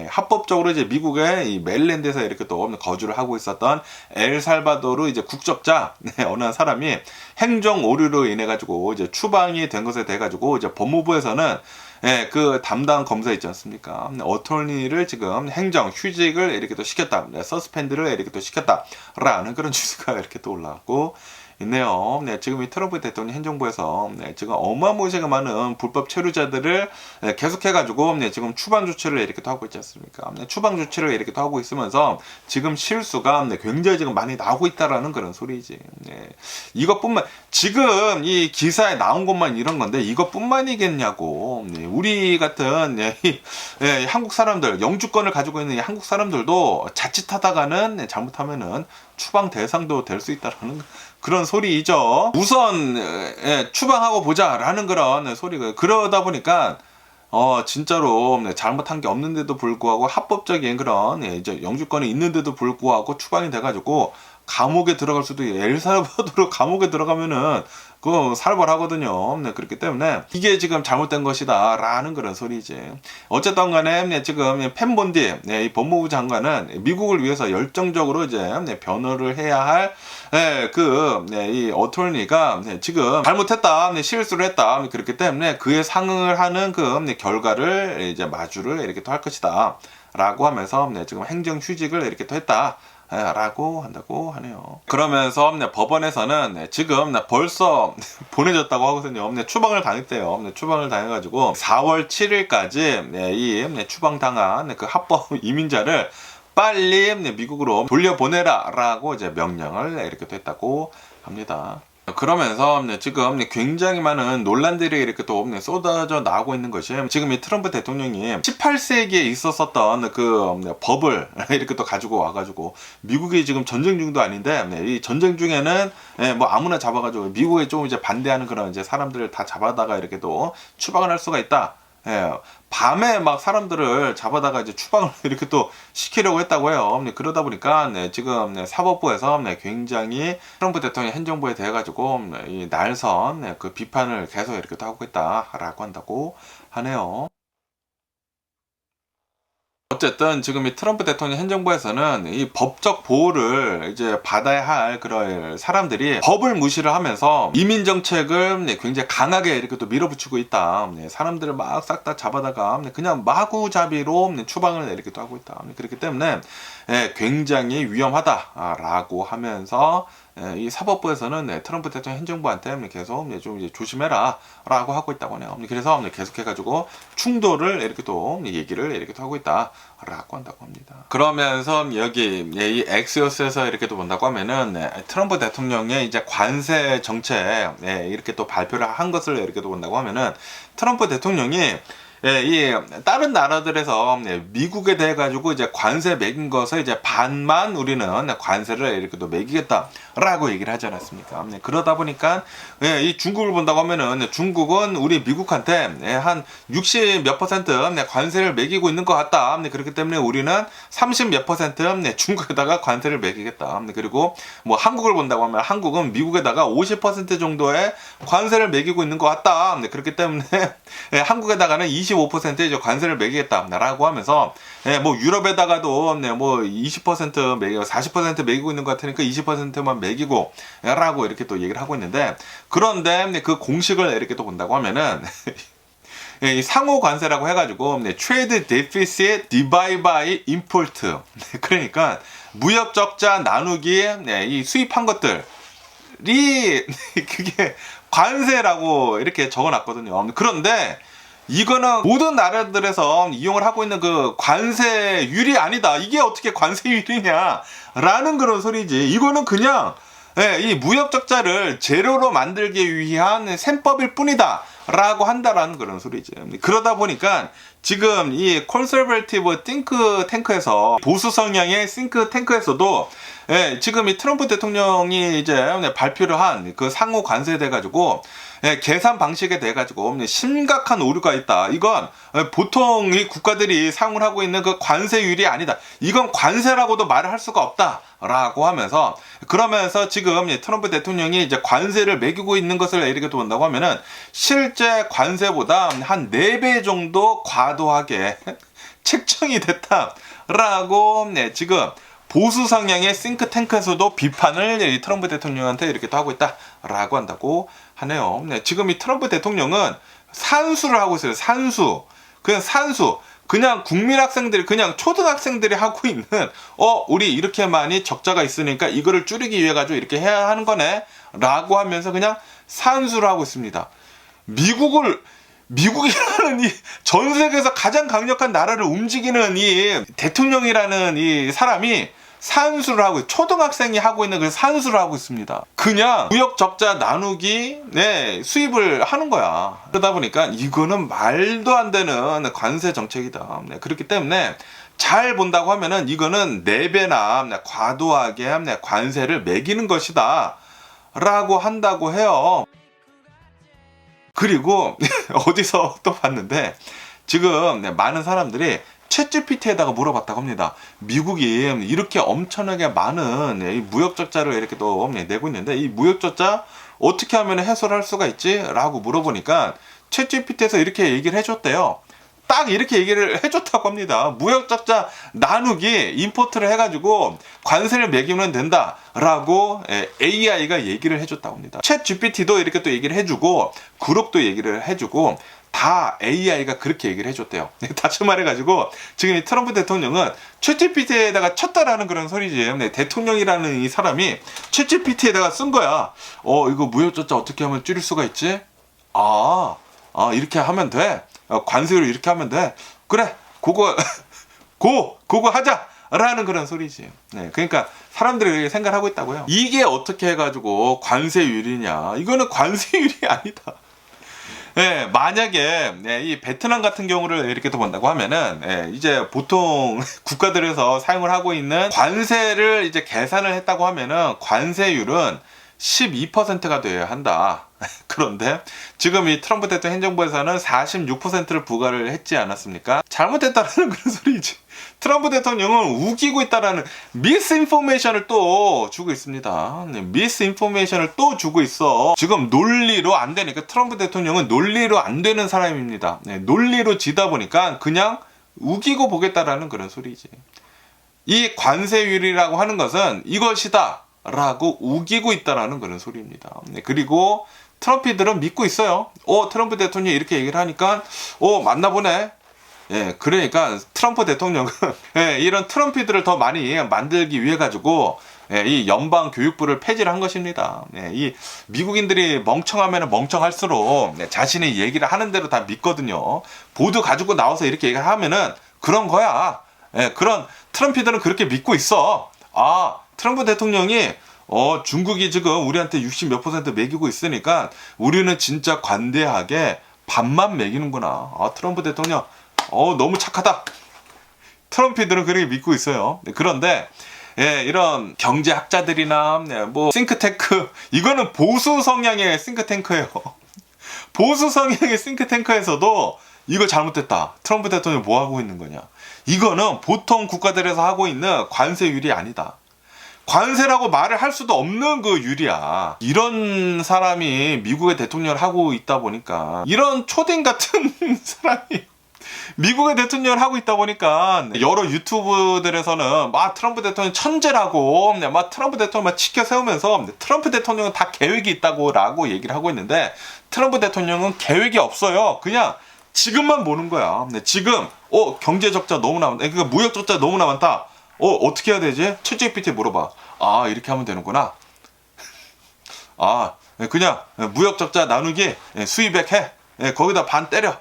합법적으로 이제 미국의 이 메릴랜드에서 이렇게 또 거주를 하고 있었던 엘살바도르 이제 국적자 어느 한 사람이 행정 오류로 인해 가지고 이제 추방이 된 것에 대해 가지고 이제 법무부에서는 그 담당 검사 있지 않습니까? 어토니를 지금 행정 휴직을 이렇게 또 시켰다, 서스펜드를 이렇게 또 시켰다라는 그런 뉴스가 이렇게 또 올라왔고 있네요. 지금 이 트럼프 대통령 행정부에서 지금 어마무시하게 많은 불법 체류자들을 계속해가지고 지금 추방 조치를 이렇게 또 하고 있지 않습니까? 추방 조치를 이렇게 또 하고 있으면서 지금 실수가 굉장히 지금 많이 나오고 있다라는 그런 소리지. 이것뿐만, 지금 이 기사에 나온 것만 이런 건데 이것뿐만이겠냐고. 우리 같은 한국 사람들, 영주권을 가지고 있는 한국 사람들도 자칫하다가는 잘못하면은 추방 대상도 될 수 있다라는 그런 소리이죠. 우선 추방하고 보자라는 그런 소리가, 그러다 보니까 진짜로 잘못한 게 없는데도 불구하고 합법적인 그런 이제 영주권이 있는데도 불구하고 추방이 돼가지고 감옥에 들어갈 수도 있어요. 엘살바도르 감옥에 들어가면은 그거 살벌하거든요. 그렇기 때문에 이게 지금 잘못된 것이다 라는 그런 소리지. 어쨌든 간에 지금 펜 본디 이 법무부 장관은 미국을 위해서 열정적으로 이제 변호를 해야 할 이 어토니가 지금 잘못했다, 실수를 했다, 그렇기 때문에 그에 상응을 하는 그 결과를 이제 마주를 이렇게 또 할 것이다 라고 하면서 지금 행정 휴직을 이렇게 또 했다 라고 한다고 하네요. 그러면서 법원에서는 지금 벌써 보내졌다고 하거든요. 추방을 당했대요. 추방을 당해가지고 4월 7일까지 이 추방당한 그 합법 이민자를 빨리 미국으로 돌려보내라 라고 이제 명령을 이렇게 또 했다고 합니다. 그러면서 지금 굉장히 많은 논란들이 이렇게 또 쏟아져 나오고 있는 것이, 지금 이 트럼프 대통령이 18세기에 있었었던 그 법을 이렇게 또 가지고 와가지고 미국이 지금 전쟁 중도 아닌데 이 전쟁 중에는 뭐 아무나 잡아가지고 미국에 좀 이제 반대하는 그런 이제 사람들을 다 잡아다가 이렇게 또 추방을 할 수가 있다. 밤에 막 사람들을 잡아다가 이제 추방을 이렇게 또 시키려고 했다고 해요. 그러다 보니까 지금 사법부에서 굉장히 트럼프 대통령 행정부에 대해 가지고 이 날선 그 비판을 계속 이렇게 또 하고 있다라고 한다고 하네요. 어쨌든 지금 이 트럼프 대통령 행정부에서는 이 법적 보호를 이제 받아야 할 그런 사람들이 법을 무시를 하면서 이민 정책을 굉장히 강하게 이렇게 또 밀어붙이고 있다. 사람들을 막 싹 다 잡아다가 그냥 마구잡이로 추방을 이렇게 또 하고 있다. 그렇기 때문에 굉장히 위험하다라고 하면서 이 사법부에서는 트럼프 대통령 행정부한테 계속 좀 이제 조심해라 라고 하고 있다고 하네요. 그래서 계속해가지고 충돌을 이렇게 또 얘기를 이렇게 또 하고 있다 라고 한다고 합니다. 그러면서 여기 이 엑시오스에서 이렇게 또 본다고 하면은 트럼프 대통령의 이제 관세 정책 이렇게 또 발표를 한 것을 이렇게 또 본다고 하면은 트럼프 대통령이 이 다른 나라들에서 미국에 대해 가지고 이제 관세 매긴 것을 이제 반만 우리는 관세를 이렇게 또 매기겠다라고 얘기를 하지 않았습니까? 그러다 보니까 이 중국을 본다고 하면은 중국은 우리 미국한테 한 60 몇 퍼센트 관세를 매기고 있는 것 같다. 그렇기 때문에 우리는 30 몇 퍼센트 중국에다가 관세를 매기겠다. 그리고 뭐 한국을 본다고 하면 한국은 미국에다가 50% 정도의 관세를 매기고 있는 것 같다. 그렇기 때문에 한국에다가는 25% 이제 관세를 매기겠다라고 하면서 뭐 유럽에다가도 뭐 20% 매기고 40% 매기고 있는 것 같으니까 20%만 매기고 라고 이렇게 또 얘기를 하고 있는데, 그런데 그 공식을 이렇게 또 본다고 하면은 이 상호 관세라고 해가지고 Trade Deficit Divide by Import, 그러니까 무역 적자 나누기 이 수입한 것들이 그게 관세라고 이렇게 적어놨거든요. 그런데 이거는 모든 나라들에서 이용을 하고 있는 그 관세율이 아니다. 이게 어떻게 관세율이냐 라는 그런 소리지. 이거는 그냥 예, 이 무역 적자를 제로로 만들기 위한 셈법일 뿐이다 라고 한다라는 그런 소리죠. 그러다 보니까 지금 이 콘서베이티브 띵크탱크에서 보수 성향의 띵크탱크에서도 예, 지금 이 트럼프 대통령이 이제 발표를 한 그 상호 관세에 대 가지고 예, 계산 방식에 대해 가지고 심각한 오류가 있다. 이건 보통 이 국가들이 사용을 하고 있는 그 관세율이 아니다. 이건 관세라고도 말을 할 수가 없다라고 하면서, 그러면서 지금 트럼프 대통령이 이제 관세를 매기고 있는 것을 이렇게 본다고 하면은 실제 관세보다 한 4배 정도 과도하게 책정이 됐다라고 네, 지금 보수 성향의 싱크탱크에서도 비판을 트럼프 대통령한테 이렇게 또 하고 있다라고 한다고 하네요. 네, 지금 이 트럼프 대통령은 산수를 하고 있어요. 산수. 그냥 산수. 그냥 국민 학생들이, 그냥 초등학생들이 하고 있는, 우리 이렇게 많이 적자가 있으니까 이거를 줄이기 위해 가지고 이렇게 해야 하는 거네. 라고 하면서 그냥 산수를 하고 있습니다. 미국이라는 이 전 세계에서 가장 강력한 나라를 움직이는 이 대통령이라는 이 사람이 산수를 하고, 초등학생이 하고 있는 그 산수를 하고 있습니다. 그냥 무역 적자 나누기, 네, 수입을 하는 거야. 그러다 보니까 이거는 말도 안 되는 관세 정책이다. 네, 그렇기 때문에 잘 본다고 하면은 이거는 4배나 과도하게 관세를 매기는 것이다. 라고 한다고 해요. 그리고 어디서 또 봤는데 지금 많은 사람들이 챗GPT에다가 물어봤다고 합니다. 미국이 이렇게 엄청나게 많은 무역 적자를 이렇게 또 내고 있는데 이 무역 적자 어떻게 하면 해소할 수가 있지? 라고 물어보니까 챗GPT에서 이렇게 얘기를 해줬대요. 딱 이렇게 얘기를 해줬다고 합니다. 무역 적자 나누기 임포트를 해가지고 관세를 매기면 된다라고 AI가 얘기를 해줬다고 합니다. 챗 GPT도 이렇게 또 얘기를 해주고 그룹도 얘기를 해주고 다 AI가 그렇게 얘기를 해줬대요. 다시 말해가지고 지금 이 트럼프 대통령은 챗 GPT에다가 쳤다라는 그런 소리지. 대통령이라는 이 사람이 챗 GPT에다가 쓴 거야. 이거 무역 적자 어떻게 하면 줄일 수가 있지? 이렇게 하면 돼. 관세율 이렇게 하면 돼. 그래, 그거 하자. 라는 그런 소리지. 네, 그러니까 사람들이 생각을 하고 있다고요. 이게 어떻게 해가지고 관세율이냐? 이거는 관세율이 아니다. 네, 만약에 이 베트남 같은 경우를 이렇게 또 본다고 하면은 이제 보통 국가들에서 사용을 하고 있는 관세를 이제 계산을 했다고 하면은 관세율은 12%가 되어야 한다. 그런데 지금 이 트럼프 대통령 행정부에서는 46%를 부과를 했지 않았습니까? 잘못됐다라는 그런 소리지. 트럼프 대통령은 우기고 있다라는 미스인포메이션을 또 주고 있습니다. 미스인포메이션을 또 주고 있어. 지금 논리로 안 되니까 트럼프 대통령은 논리로 안 되는 사람입니다. 논리로 지다 보니까 그냥 우기고 보겠다라는 그런 소리지. 이 관세율이라고 하는 것은 이것이다 라고 우기고 있다라는 그런 소리입니다. 그리고 트럼피들은 믿고 있어요. 트럼프 대통령이 이렇게 얘기를 하니까 맞나 보네. 그러니까 트럼프 대통령은 이런 트럼피들을 더 많이 만들기 위해 가지고 이 연방 교육부를 폐지를 한 것입니다. 이 미국인들이 멍청하면 멍청할수록 자신이 얘기를 하는 대로 다 믿거든요. 보도 가지고 나와서 이렇게 얘기를 하면은 그런 거야. 그런 트럼피들은 그렇게 믿고 있어. 트럼프 대통령이 중국이 지금 우리한테 60 몇 % 매기고 있으니까 우리는 진짜 관대하게 반만 매기는구나. 트럼프 대통령 너무 착하다. 트럼피들은 그렇게 믿고 있어요. 그런데 이런 경제학자들이나 뭐 싱크탱크, 이거는 보수 성향의 싱크탱크예요. 보수 성향의 싱크탱크에서도 이거 잘못됐다. 트럼프 대통령이 뭐 하고 있는 거냐. 이거는 보통 국가들에서 하고 있는 관세율이 아니다. 관세라고 말을 할 수도 없는 그 율이야. 이런 사람이 미국의 대통령을 하고 있다 보니까, 이런 초딩 같은 사람이 미국의 대통령을 하고 있다 보니까 여러 유튜브들에서는 막 트럼프 대통령 천재라고 막 트럼프 대통령 막 치켜 세우면서 트럼프 대통령은 다 계획이 있다고 라고 얘기를 하고 있는데, 트럼프 대통령은 계획이 없어요. 그냥 지금만 보는 거야. 지금 경제 적자 너무 남았다. 그러니까 무역 적자 너무 남았다. 어떻게 해야 되지? 챗GPT 물어봐. 이렇게 하면 되는구나. 그냥 무역 적자 나누기 수입액 해. 거기다 반 때려.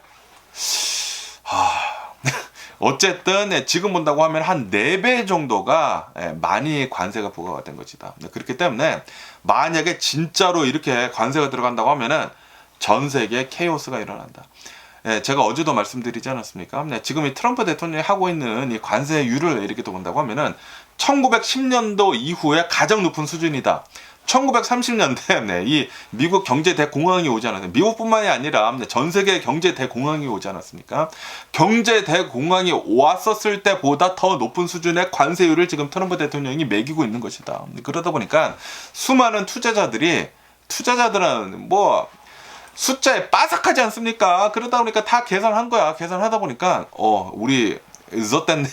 어쨌든 지금 본다고 하면 한 4배 정도가 많이 관세가 부과가 된 것이다. 그렇기 때문에 만약에 진짜로 이렇게 관세가 들어간다고 하면은 전 세계에 케이오스가 일어난다. 제가 어제도 말씀드리지 않았습니까? 지금 이 트럼프 대통령이 하고 있는 이 관세율을 이렇게 또 본다고 하면은 1910년도 이후에 가장 높은 수준이다. 1930년대 이 미국 경제 대공황이 오지 않았나요? 미국뿐만이 아니라 전 세계 경제 대공황이 오지 않았습니까? 경제 대공황이 왔었을 때보다 더 높은 수준의 관세율을 지금 트럼프 대통령이 매기고 있는 것이다. 그러다 보니까 수많은 투자자들은 뭐 숫자에 빠삭하지 않습니까? 그러다 보니까 다 계산한 거야. 계산하다 보니까 우리 졌댔네.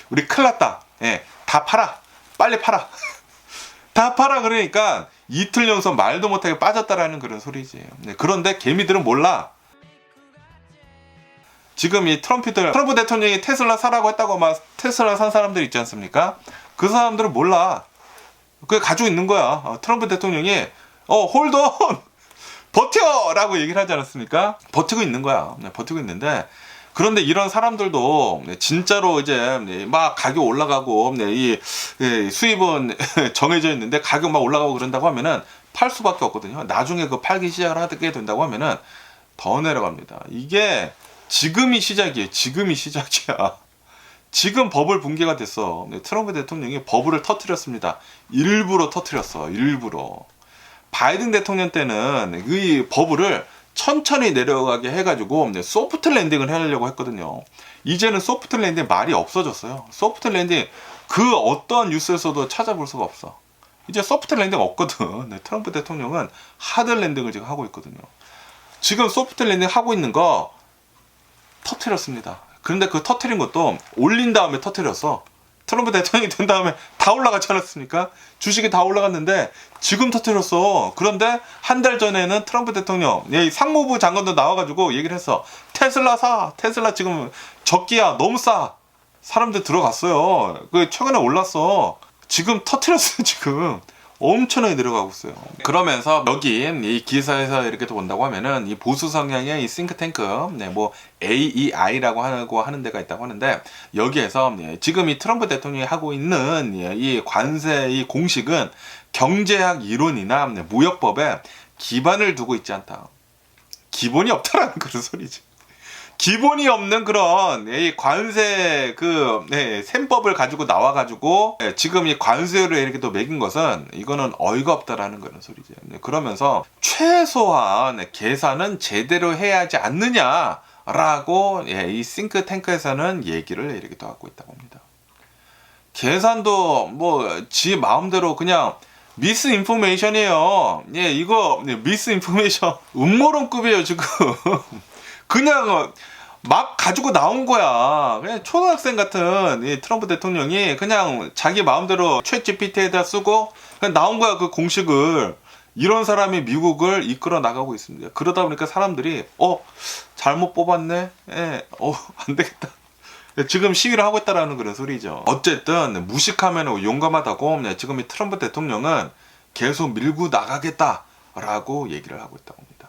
우리 큰일 났다. 다 팔아. 빨리 팔아. 다 팔아. 그러니까 이틀 연속 말도 못하게 빠졌다라는 그런 소리지. 그런데 개미들은 몰라. 지금 이 트럼프 대통령이 테슬라 사라고 했다고 막 테슬라 산 사람들 있지 않습니까? 그 사람들은 몰라. 그게 가지고 있는 거야. 트럼프 대통령이 홀드온 버텨! 라고 얘기를 하지 않았습니까? 버티고 있는 거야. 버티고 있는데 그런데 이런 사람들도 진짜로 이제 막 가격 올라가고 이 수입은 정해져 있는데 가격 막 올라가고 그런다고 하면은 팔 수밖에 없거든요. 나중에 그 팔기 시작을 하게 된다고 하면은 더 내려갑니다. 이게 지금이 시작이에요. 지금이 시작이야. 지금 버블 붕괴가 됐어. 트럼프 대통령이 버블을 터뜨렸습니다. 일부러 터뜨렸어. 일부러. 바이든 대통령 때는 이 버블을 천천히 내려가게 해가지고 소프트 랜딩을 하려고 했거든요. 이제는 소프트 랜딩 말이 없어졌어요. 소프트 랜딩 그 어떤 뉴스에서도 찾아볼 수가 없어. 이제 소프트 랜딩 없거든. 트럼프 대통령은 하드 랜딩을 지금 하고 있거든요. 지금 소프트 랜딩 하고 있는 거 터뜨렸습니다. 그런데 그 터뜨린 것도 올린 다음에 터뜨렸어. 트럼프 대통령이 된 다음에 다 올라가지 않았습니까? 주식이 다 올라갔는데 지금 터뜨렸어. 그런데 한 달 전에는 트럼프 대통령 상무부 장관도 나와가지고 얘기를 했어. 테슬라 사. 테슬라 지금 적기야. 너무 싸. 사람들 들어갔어요. 그 최근에 올랐어. 지금 터뜨렸어요. 지금 엄청나게 내려가고 있어요. 그러면서 여기 이 기사에서 이렇게 또 본다고 하면은 이 보수 성향의 이 싱크탱크, 뭐 AEI라고 하는 데가 있다고 하는데 여기에서 지금 이 트럼프 대통령이 하고 있는 이 관세 이 공식은 경제학 이론이나 무역법에 기반을 두고 있지 않다. 기본이 없다라는 그런 소리지. 기본이 없는 그런 이 관세 셈법을 가지고 나와가지고 지금 이 관세율을 이렇게 또 매긴 것은 이거는 어이가 없다라는 그런 소리죠. 그러면서 최소한 계산은 제대로 해야 하지 않느냐라고 이 싱크탱크에서는 얘기를 이렇게 또 하고 있다고 합니다. 계산도 뭐 지 마음대로 그냥 미스 인포메이션이에요. 이거 미스 인포메이션 음모론급이에요 지금. 그냥 막 가지고 나온 거야. 그냥 초등학생 같은 이 트럼프 대통령이 그냥 자기 마음대로 챗 GPT에다 쓰고 그냥 나온 거야 그 공식을. 이런 사람이 미국을 이끌어 나가고 있습니다. 그러다 보니까 사람들이 잘못 뽑았네. 안 되겠다. 지금 시위를 하고 있다라는 그런 소리죠. 어쨌든 무식하면 용감하다고 지금 이 트럼프 대통령은 계속 밀고 나가겠다라고 얘기를 하고 있다고 합니다.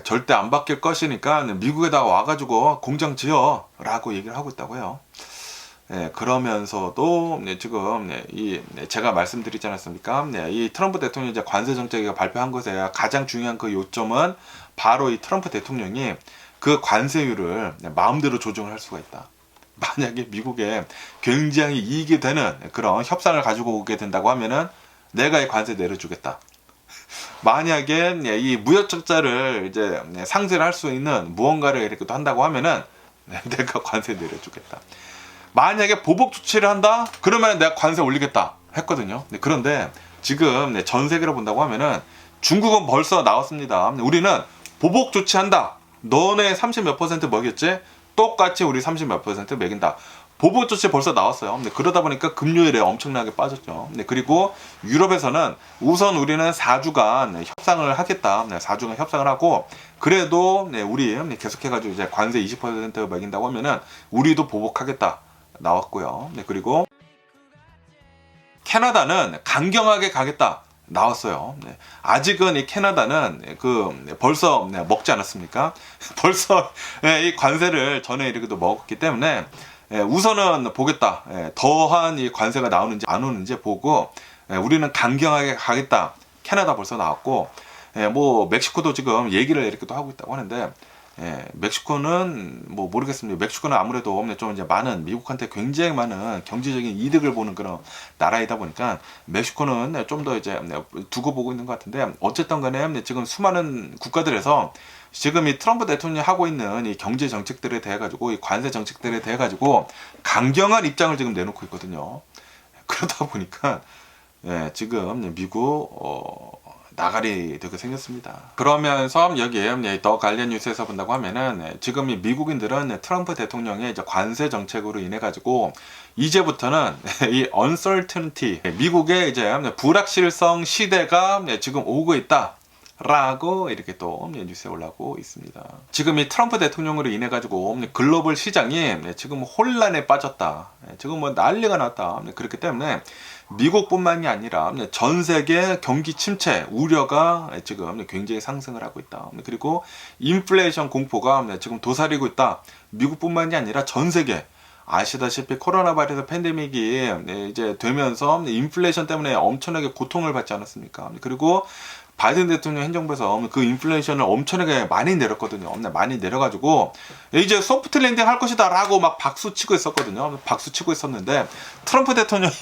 절대 안 바뀔 것이니까 미국에다가 와가지고 공장 지어 라고 얘기를 하고 있다고 해요. 그러면서도 지금 제가 말씀드리지 않았습니까? 이 트럼프 대통령이 이제 관세 정책을 발표한 것에 가장 중요한 그 요점은 바로 이 트럼프 대통령이 그 관세율을 마음대로 조정을 할 수가 있다. 만약에 미국에 굉장히 이익이 되는 그런 협상을 가지고 오게 된다고 하면은 내가 이 관세 내려주겠다. 만약에 이 무역 적자를 이제 상쇄를 할 수 있는 무언가를 이렇게 또 한다고 하면은 내가 관세 내려주겠다. 만약에 보복 조치를 한다? 그러면 내가 관세 올리겠다 했거든요. 그런데 지금 전 세계로 본다고 하면은 중국은 벌써 나왔습니다. 우리는 보복 조치한다. 너네 30 몇 퍼센트 먹였지? 똑같이 우리 30 몇 퍼센트 먹인다. 보복 조치 벌써 나왔어요. 그러다 보니까 금요일에 엄청나게 빠졌죠. 그리고 유럽에서는 우선 우리는 4주간 협상을 하겠다. 4주간 협상을 하고 그래도 우리 계속해가지고 이제 관세 20% 매긴다고 하면은 우리도 보복하겠다 나왔고요. 그리고 캐나다는 강경하게 가겠다 나왔어요. 아직은 이 캐나다는 벌써 먹지 않았습니까? 벌써 이 관세를 전에 이렇게도 먹었기 때문에 우선은 보겠다. 더한 이 관세가 나오는지 안 오는지 보고 우리는 강경하게 가겠다. 캐나다 벌써 나왔고 뭐 멕시코도 지금 얘기를 이렇게 또 하고 있다고 하는데 멕시코는 뭐 모르겠습니다. 멕시코는 아무래도 좀 이제 많은 미국한테 굉장히 많은 경제적인 이득을 보는 그런 나라이다 보니까 멕시코는 좀 더 이제 두고 보고 있는 것 같은데 어쨌든 간에 지금 수많은 국가들에서 지금 이 트럼프 대통령이 하고 있는 이 경제 정책들에 대해 가지고 이 관세 정책들에 대해 가지고 강경한 입장을 지금 내놓고 있거든요. 그러다 보니까 지금 미국 나가리 되게 생겼습니다. 그러면서 여기에 더 관련 뉴스에서 본다고 하면은 지금 이 미국인들은 트럼프 대통령의 이제 관세 정책으로 인해 가지고 이제부터는 이 uncertainty 미국의 이제 불확실성 시대가 지금 오고 있다. 라고 이렇게 또 뉴스에 올라오고 있습니다. 지금 이 트럼프 대통령으로 인해 가지고 글로벌 시장이 지금 혼란에 빠졌다. 지금 뭐 난리가 났다. 그렇기 때문에 미국뿐만이 아니라 전 세계 경기 침체 우려가 지금 굉장히 상승을 하고 있다. 그리고 인플레이션 공포가 지금 도사리고 있다. 미국뿐만이 아니라 전 세계 아시다시피 코로나 바이러스 팬데믹이 이제 되면서 인플레이션 때문에 엄청나게 고통을 받지 않았습니까? 그리고 바이든 대통령 행정부에서 그 인플레이션을 엄청나게 많이 내렸거든요. 많이 내려가지고 이제 소프트 랜딩 할 것이다 라고 막 박수 치고 있었거든요. 박수 치고 있었는데 트럼프 대통령이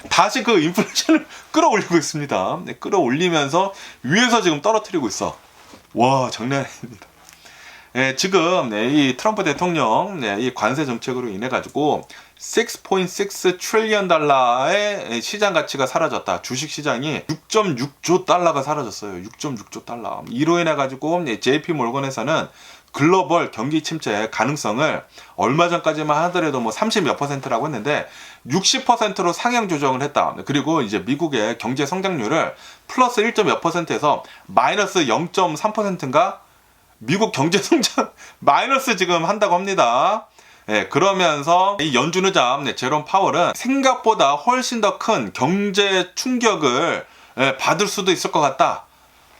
다시 그 인플레이션을 끌어올리고 있습니다. 끌어올리면서 위에서 지금 떨어뜨리고 있어. 와, 장난이 아닙니다. 지금 이 트럼프 대통령 이 관세 정책으로 인해 가지고 6.6 트릴리언 달러의 시장 가치가 사라졌다. 주식 시장이 6.6조 달러가 사라졌어요. 6.6조 달러. 이로 인해 가지고 JP 몰건에서는 글로벌 경기 침체 가능성을 얼마 전까지만 하더라도 뭐 30 몇 %라고 했는데 60%로 상향 조정을 했다. 그리고 이제 미국의 경제 성장률을 플러스 1. 몇 %에서 마이너스 0.3%인가 미국 경제 성장 마이너스 지금 한다고 합니다. 그러면서 이 연준의장 제롬 파월은 생각보다 훨씬 더 큰 경제 충격을 받을 수도 있을 것 같다.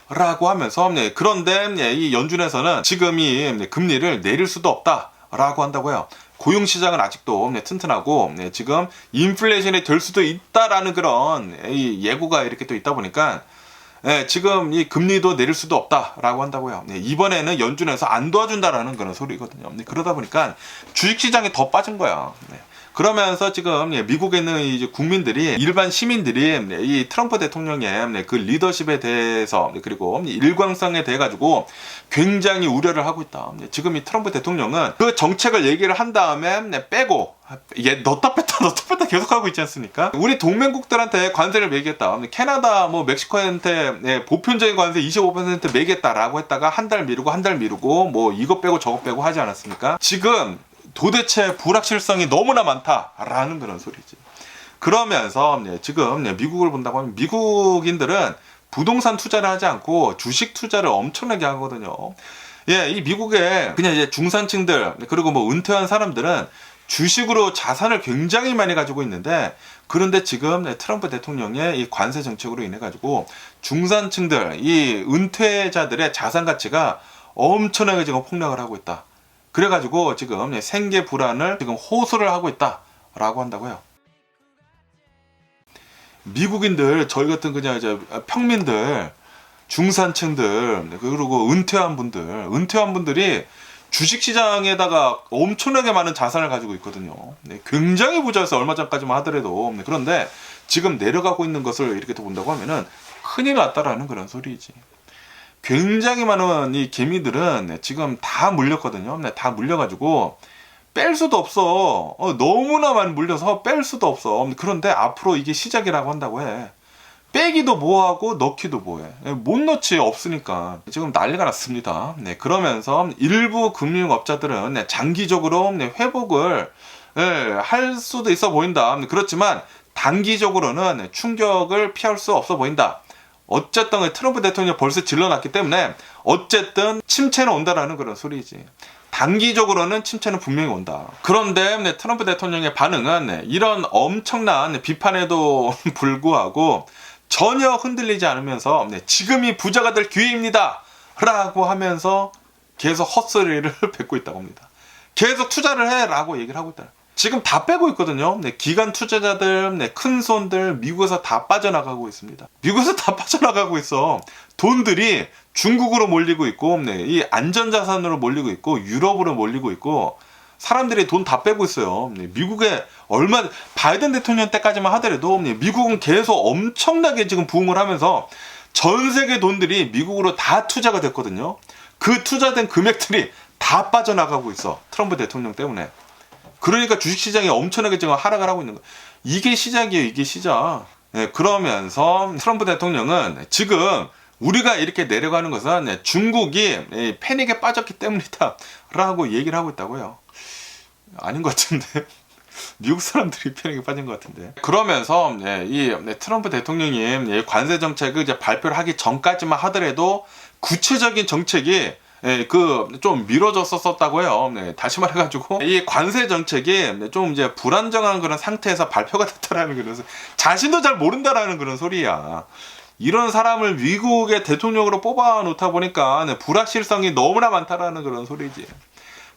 라고 하면서 그런데 이 연준에서는 지금 이 금리를 내릴 수도 없다. 라고 한다고요. 고용시장은 아직도 튼튼하고 지금 인플레이션이 될 수도 있다라는 그런 이 예고가 이렇게 또 있다 보니까 지금 이 금리도 내릴 수도 없다라고 한다고요. 이번에는 연준에서 안 도와준다라는 그런 소리거든요. 그러다 보니까 주식시장이 더 빠진 거야. 그러면서 지금 미국에 있는 이제 국민들이 일반 시민들이 이 트럼프 대통령의 그 리더십에 대해서 그리고 일관성에 대해 가지고 굉장히 우려를 하고 있다. 지금 이 트럼프 대통령은 그 정책을 얘기를 한 다음에 빼고 넣다 뺐다 계속 하고 있지 않습니까? 우리 동맹국들한테 관세를 매기겠다. 캐나다 뭐 멕시코한테 보편적인 관세 25% 매기겠다라고 했다가 한 달 미루고 뭐 이것 빼고 저것 빼고 하지 않았습니까? 지금 도대체 불확실성이 너무나 많다라는 그런 소리지. 그러면서 지금 미국을 본다고 하면 미국인들은 부동산 투자를 하지 않고 주식 투자를 엄청나게 하거든요. 이 미국의 그냥 이제 중산층들 그리고 뭐 은퇴한 사람들은 주식으로 자산을 굉장히 많이 가지고 있는데 그런데 지금 트럼프 대통령의 이 관세 정책으로 인해 가지고 중산층들 이 은퇴자들의 자산 가치가 엄청나게 지금 폭락을 하고 있다. 그래가지고 지금 생계 불안을 지금 호소를 하고 있다라고 한다고요. 미국인들 저희 같은 그냥 이제 평민들 중산층들 그리고 은퇴한 분들이 주식시장에다가 엄청나게 많은 자산을 가지고 있거든요. 굉장히 부자였어요. 얼마 전까지만 하더라도. 그런데 지금 내려가고 있는 것을 이렇게 또 본다고 하면은 큰일 났다라는 그런 소리지. 굉장히 많은 이 개미들은 지금 다 물렸거든요. 다 물려가지고 뺄 수도 없어. 너무나 많이 물려서 뺄 수도 없어. 그런데 앞으로 이게 시작이라고 한다고 해. 빼기도 뭐하고 넣기도 뭐해. 못 넣지 없으니까 지금 난리가 났습니다. 그러면서 일부 금융업자들은 장기적으로 회복을 할 수도 있어 보인다. 그렇지만 단기적으로는 충격을 피할 수 없어 보인다. 어쨌든 트럼프 대통령이 벌써 질러놨기 때문에 어쨌든 침체는 온다라는 그런 소리지. 단기적으로는 침체는 분명히 온다. 그런데 트럼프 대통령의 반응은 이런 엄청난 비판에도 불구하고 전혀 흔들리지 않으면서 지금이 부자가 될 기회입니다 라고 하면서 계속 헛소리를 뱉고 있다고 합니다. 계속 투자를 해 라고 얘기를 하고 있다. 지금 다 빼고 있거든요. 네, 기관 투자자들, 네, 큰 손들 미국에서 다 빠져나가고 있습니다. 미국에서 다 빠져나가고 있어. 돈들이 중국으로 몰리고 있고, 네, 이 안전자산으로 몰리고 있고, 유럽으로 몰리고 있고, 사람들이 돈 다 빼고 있어요. 네, 미국에 바이든 대통령 때까지만 하더라도, 네, 미국은 계속 엄청나게 지금 부흥을 하면서 전 세계 돈들이 미국으로 다 투자가 됐거든요. 그 투자된 금액들이 다 빠져나가고 있어. 트럼프 대통령 때문에. 그러니까 주식시장이 엄청나게 지금 하락을 하고 있는 거예요. 이게 시작이에요. 이게 시작. 네, 그러면서 트럼프 대통령은 지금 우리가 이렇게 내려가는 것은 중국이 패닉에 빠졌기 때문이다 라고 얘기를 하고 있다고요. 아닌 것 같은데. 미국 사람들이 패닉에 빠진 것 같은데. 그러면서 이 트럼프 대통령이 관세 정책을 이제 발표를 하기 전까지만 하더라도 구체적인 정책이 좀 미뤄졌었다고 해요. 네, 다시 말해가지고 이 관세 정책이 좀 이제 불안정한 그런 상태에서 발표가 됐다라는 그래서 자신도 잘 모른다라는 그런 소리야. 이런 사람을 미국의 대통령으로 뽑아 놓다 보니까 불확실성이 너무나 많다라는 그런 소리지.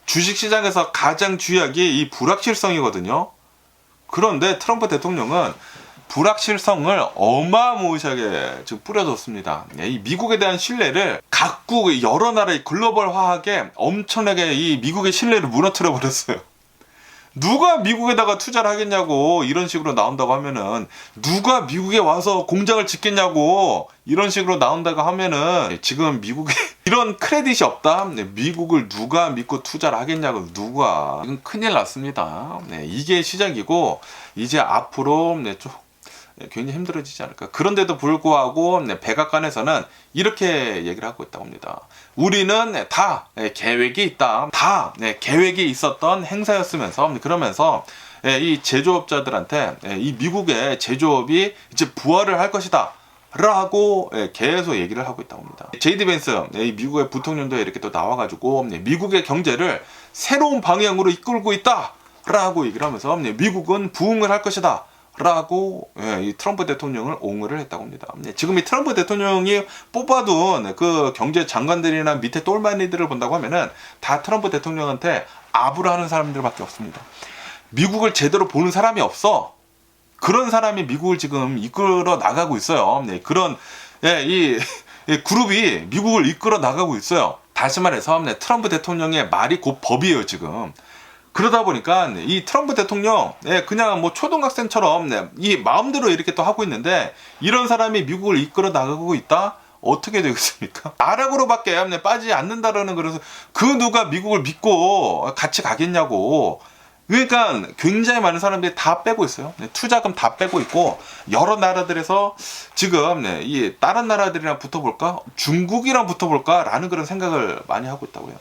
주식시장에서 가장 주약이 이 불확실성이거든요. 그런데 트럼프 대통령은 불확실성을 어마무시하게 지금 뿌려줬습니다. 이 미국에 대한 신뢰를 각국 여러 나라의 글로벌화하게 엄청나게 이 미국의 신뢰를 무너뜨려 버렸어요. 누가 미국에다가 투자를 하겠냐고 이런 식으로 나온다고 하면은, 누가 미국에 와서 공장을 짓겠냐고 이런 식으로 나온다고 하면은, 지금 미국에 이런 크레딧이 없다? 미국을 누가 믿고 투자를 하겠냐고. 누가. 이건 큰일 났습니다. 이게 시작이고 이제 앞으로 좀 굉장히 힘들어지지 않을까. 그런데도 불구하고 백악관에서는 이렇게 얘기를 하고 있다고 합니다. 우리는 다 계획이 있다. 다 계획이 있었던 행사였으면서, 그러면서 이 제조업자들한테 이 미국의 제조업이 이제 부활을 할 것이다 라고 계속 얘기를 하고 있다고 합니다. 제이디 벤스 미국의 부통령도 이렇게 또 나와가지고 미국의 경제를 새로운 방향으로 이끌고 있다 라고 얘기를 하면서 미국은 부흥을 할 것이다 라고 이 트럼프 대통령을 옹호를 했다고 합니다. 지금 이 트럼프 대통령이 뽑아둔 그 경제 장관들이나 밑에 똘마니들을 본다고 하면은 다 트럼프 대통령한테 아부를 하는 사람들밖에 없습니다. 미국을 제대로 보는 사람이 없어. 그런 사람이 미국을 지금 이끌어 나가고 있어요. 그런 이 그룹이 미국을 이끌어 나가고 있어요. 다시 말해서 트럼프 대통령의 말이 곧 법이에요 지금. 그러다 보니까 이 트럼프 대통령 그냥 뭐 초등학생처럼 이 마음대로 이렇게 또 하고 있는데, 이런 사람이 미국을 이끌어 나가고 있다? 어떻게 되겠습니까? 나락으로밖에 빠지지 않는다라는, 그래서 그 누가 미국을 믿고 같이 가겠냐고. 그러니까 굉장히 많은 사람들이 다 빼고 있어요. 투자금 다 빼고 있고, 여러 나라들에서 지금 이 다른 나라들이랑 붙어볼까? 중국이랑 붙어볼까? 라는 그런 생각을 많이 하고 있다고요.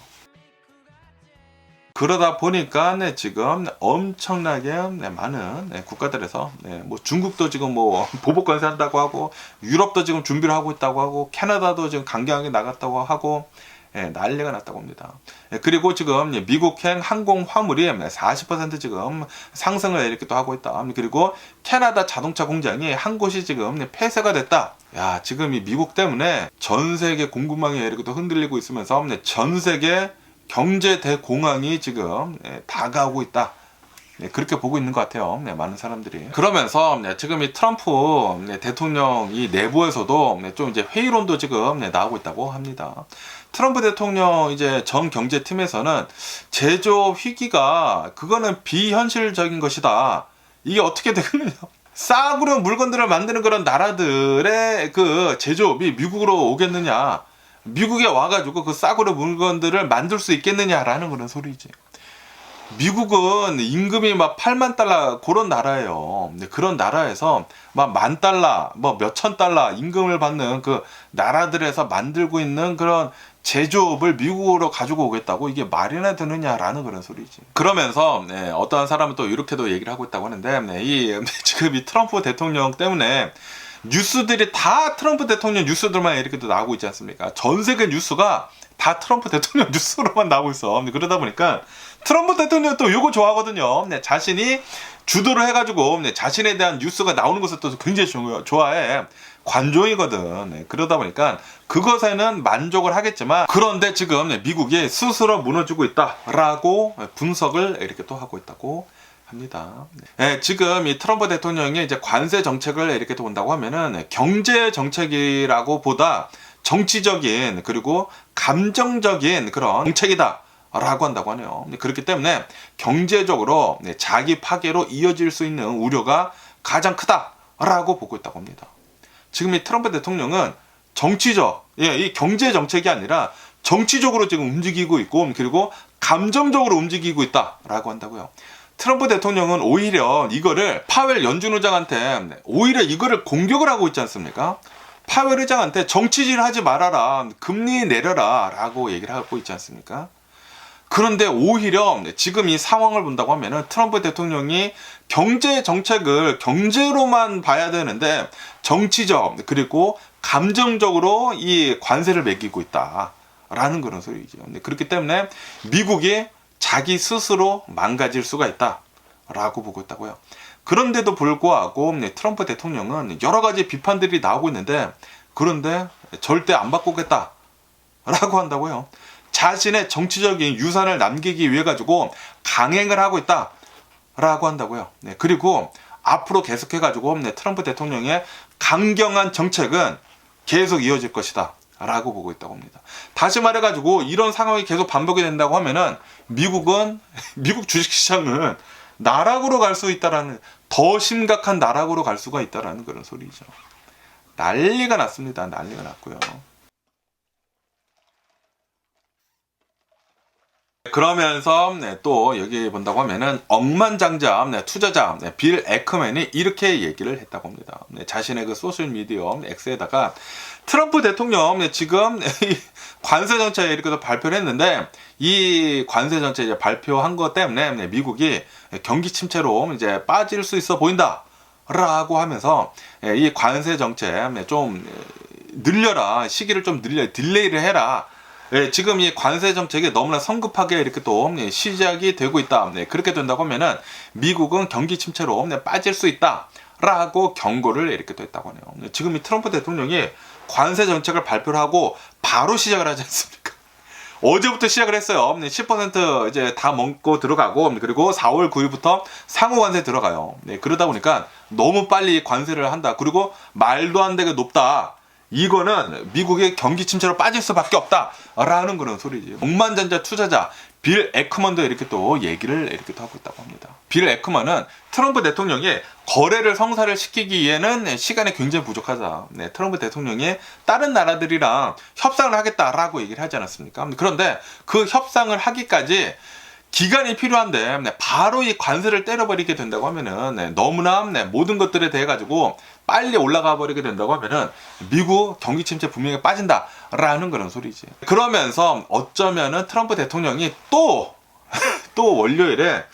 그러다 보니까 지금 엄청나게 많은 국가들에서 뭐 중국도 지금 뭐 보복 관세한다고 하고, 유럽도 지금 준비를 하고 있다고 하고, 캐나다도 지금 강경하게 나갔다고 하고, 난리가 났다고 합니다. 그리고 지금 미국행 항공 화물이 40% 지금 상승을 이렇게 또 하고 있다. 그리고 캐나다 자동차 공장이 한 곳이 지금 폐쇄가 됐다. 야, 지금 이 미국 때문에 전 세계 공급망이 이렇게 또 흔들리고 있으면서 전 세계 경제 대공황이 지금 다가오고 있다. 그렇게 보고 있는 것 같아요. 많은 사람들이. 그러면서 지금 이 트럼프 대통령 이 내부에서도 좀 이제 회의론도 지금 나오고 있다고 합니다. 트럼프 대통령 이제 전 경제팀에서는 제조업 위기가 그거는 비현실적인 것이다. 이게 어떻게 되겠느냐? 싸구려 물건들을 만드는 그런 나라들의 그 제조업이 미국으로 오겠느냐? 미국에 와가지고 그 싸구려 물건들을 만들 수 있겠느냐라는 그런 소리지. 미국은 임금이 막 8만 달러 그런 나라예요. 근데 그런 나라에서 막 $10,000, 뭐 몇천 달러 임금을 받는 그 나라들에서 만들고 있는 그런 제조업을 미국으로 가지고 오겠다고, 이게 말이나 되느냐라는 그런 소리지. 그러면서 어떠한 사람은 또 이렇게도 얘기를 하고 있다고 하는데, 지금 이 트럼프 대통령 때문에 뉴스들이 다 트럼프 대통령 뉴스들만 이렇게 또 나오고 있지 않습니까? 전 세계 뉴스가 다 트럼프 대통령 뉴스로만 나오고 있어. 그러다 보니까 트럼프 대통령 또 이거 좋아하거든요. 자신이 주도를 해가지고 자신에 대한 뉴스가 나오는 것을 또 굉장히 좋아해. 관종이거든. 그러다 보니까 그것에는 만족을 하겠지만, 그런데 지금 미국이 스스로 무너지고 있다라고 분석을 이렇게 또 하고 있다고 합니다. 네, 지금 이 트럼프 대통령이 이제 관세 정책을 이렇게 본다고 하면은 경제 정책이라고 보다 정치적인 그리고 감정적인 그런 정책이다 라고 한다고 하네요. 그렇기 때문에 경제적으로 자기 파괴로 이어질 수 있는 우려가 가장 크다라고 보고 있다고 합니다. 지금 이 트럼프 대통령은 정치적, 이 경제 정책이 아니라 정치적으로 지금 움직이고 있고 그리고 감정적으로 움직이고 있다라고 한다고요. 트럼프 대통령은 오히려 이거를 파웰 연준 의장한테 오히려 이거를 공격을 하고 있지 않습니까? 파웰 의장한테 정치질 하지 말아라, 금리 내려라 라고 얘기를 하고 있지 않습니까? 그런데 오히려 지금 이 상황을 본다고 하면은 트럼프 대통령이 경제 정책을 경제로만 봐야 되는데 정치적 그리고 감정적으로 이 관세를 매기고 있다라는 그런 소리죠. 그렇기 때문에 미국이 자기 스스로 망가질 수가 있다라고 보고 있다고요. 그런데도 불구하고 트럼프 대통령은 여러 가지 비판들이 나오고 있는데 그런데 절대 안 바꾸겠다라고 한다고요. 자신의 정치적인 유산을 남기기 위해 가지고 강행을 하고 있다라고 한다고요. 그리고 앞으로 계속해 가지고 트럼프 대통령의 강경한 정책은 계속 이어질 것이다 라고 보고 있다고 합니다. 다시 말해 가지고 이런 상황이 계속 반복이 된다고 하면은 미국 주식시장은 나락으로 갈 수 있다라는, 더 심각한 나락으로 갈 수가 있다라는 그런 소리죠. 난리가 났습니다. 난리가 났고요. 그러면서 또 여기 본다고 하면은 억만장자 투자자 빌 에크맨이 이렇게 얘기를 했다고 합니다. 자신의 그 소셜미디어 X에다가 트럼프 대통령 지금 관세 정책 이렇게 발표를 했는데 이 관세 정책 이제 발표한 것 때문에 미국이 경기 침체로 이제 빠질 수 있어 보인다라고 하면서 이 관세 정책 좀 늘려라, 시기를 좀 딜레이를 해라. 지금 이 관세 정책이 너무나 성급하게 이렇게 또 시작이 되고 있다. 그렇게 된다고 하면은 미국은 경기 침체로 빠질 수 있다라고 경고를 이렇게 또 했다고 하네요. 지금 이 트럼프 대통령이 관세 정책을 발표를 하고 바로 시작을 하지 않습니까? 어제부터 시작을 했어요. 10% 이제 다 먹고 들어가고 그리고 4월 9일부터 상호 관세 들어가요. 그러다 보니까 너무 빨리 관세를 한다. 그리고 말도 안 되게 높다. 이거는 미국의 경기 침체로 빠질 수밖에 없다라는 그런 소리지. 억만장자 투자자 빌 에크먼도 이렇게 또 얘기를 이렇게 또 하고 있다고 합니다. 빌 에크먼은 트럼프 대통령이 거래를 성사를 시키기 위해는 시간이 굉장히 부족하다. 트럼프 대통령이 다른 나라들이랑 협상을 하겠다라고 얘기를 하지 않았습니까? 그런데 그 협상을 하기까지 기간이 필요한데 바로 이 관세를 때려버리게 된다고 하면은 너무나 모든 것들에 대해 가지고 빨리 올라가 버리게 된다고 하면은 미국 경기 침체 분명히 빠진다라는 그런 소리지. 그러면서 어쩌면은 트럼프 대통령이 또 월요일에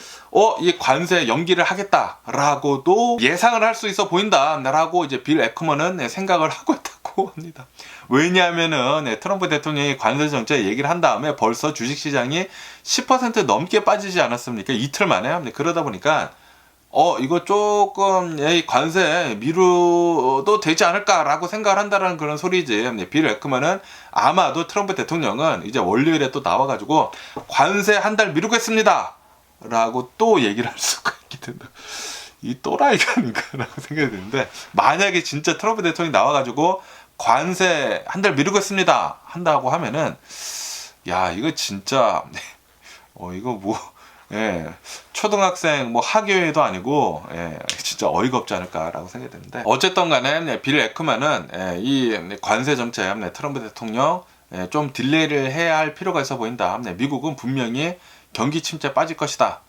이 관세 연기를 하겠다라고도 예상을 할 수 있어 보인다라고 이제 빌 에크먼은 생각을 하고 있다고 합니다. 왜냐하면은 트럼프 대통령이 관세 정책 얘기를 한 다음에 벌써 주식시장이 10% 넘게 빠지지 않았습니까? 이틀 만에. 그러다 보니까 이거 조금 관세 미루도 되지 않을까라고 생각을 한다라는 그런 소리지. 빌 에크먼은 아마도 트럼프 대통령은 이제 월요일에 또 나와가지고 관세 한 달 미루겠습니다 라고 또 얘기를 할 수가 있게 된다. 이 또라이가 아닌가라고 생각이 드는데, 만약에 진짜 트럼프 대통령이 나와가지고 관세 한 달 미루겠습니다 한다고 하면은 야, 이거 진짜 이거 초등학생 학예회도 아니고 진짜 어이가 없지 않을까라고 생각이 드는데, 어쨌든 간에 빌 에크만은 이 관세 정책 트럼프 대통령 좀 딜레이를 해야 할 필요가 있어 보인다. 미국은 분명히 경기 침체 빠질 것이다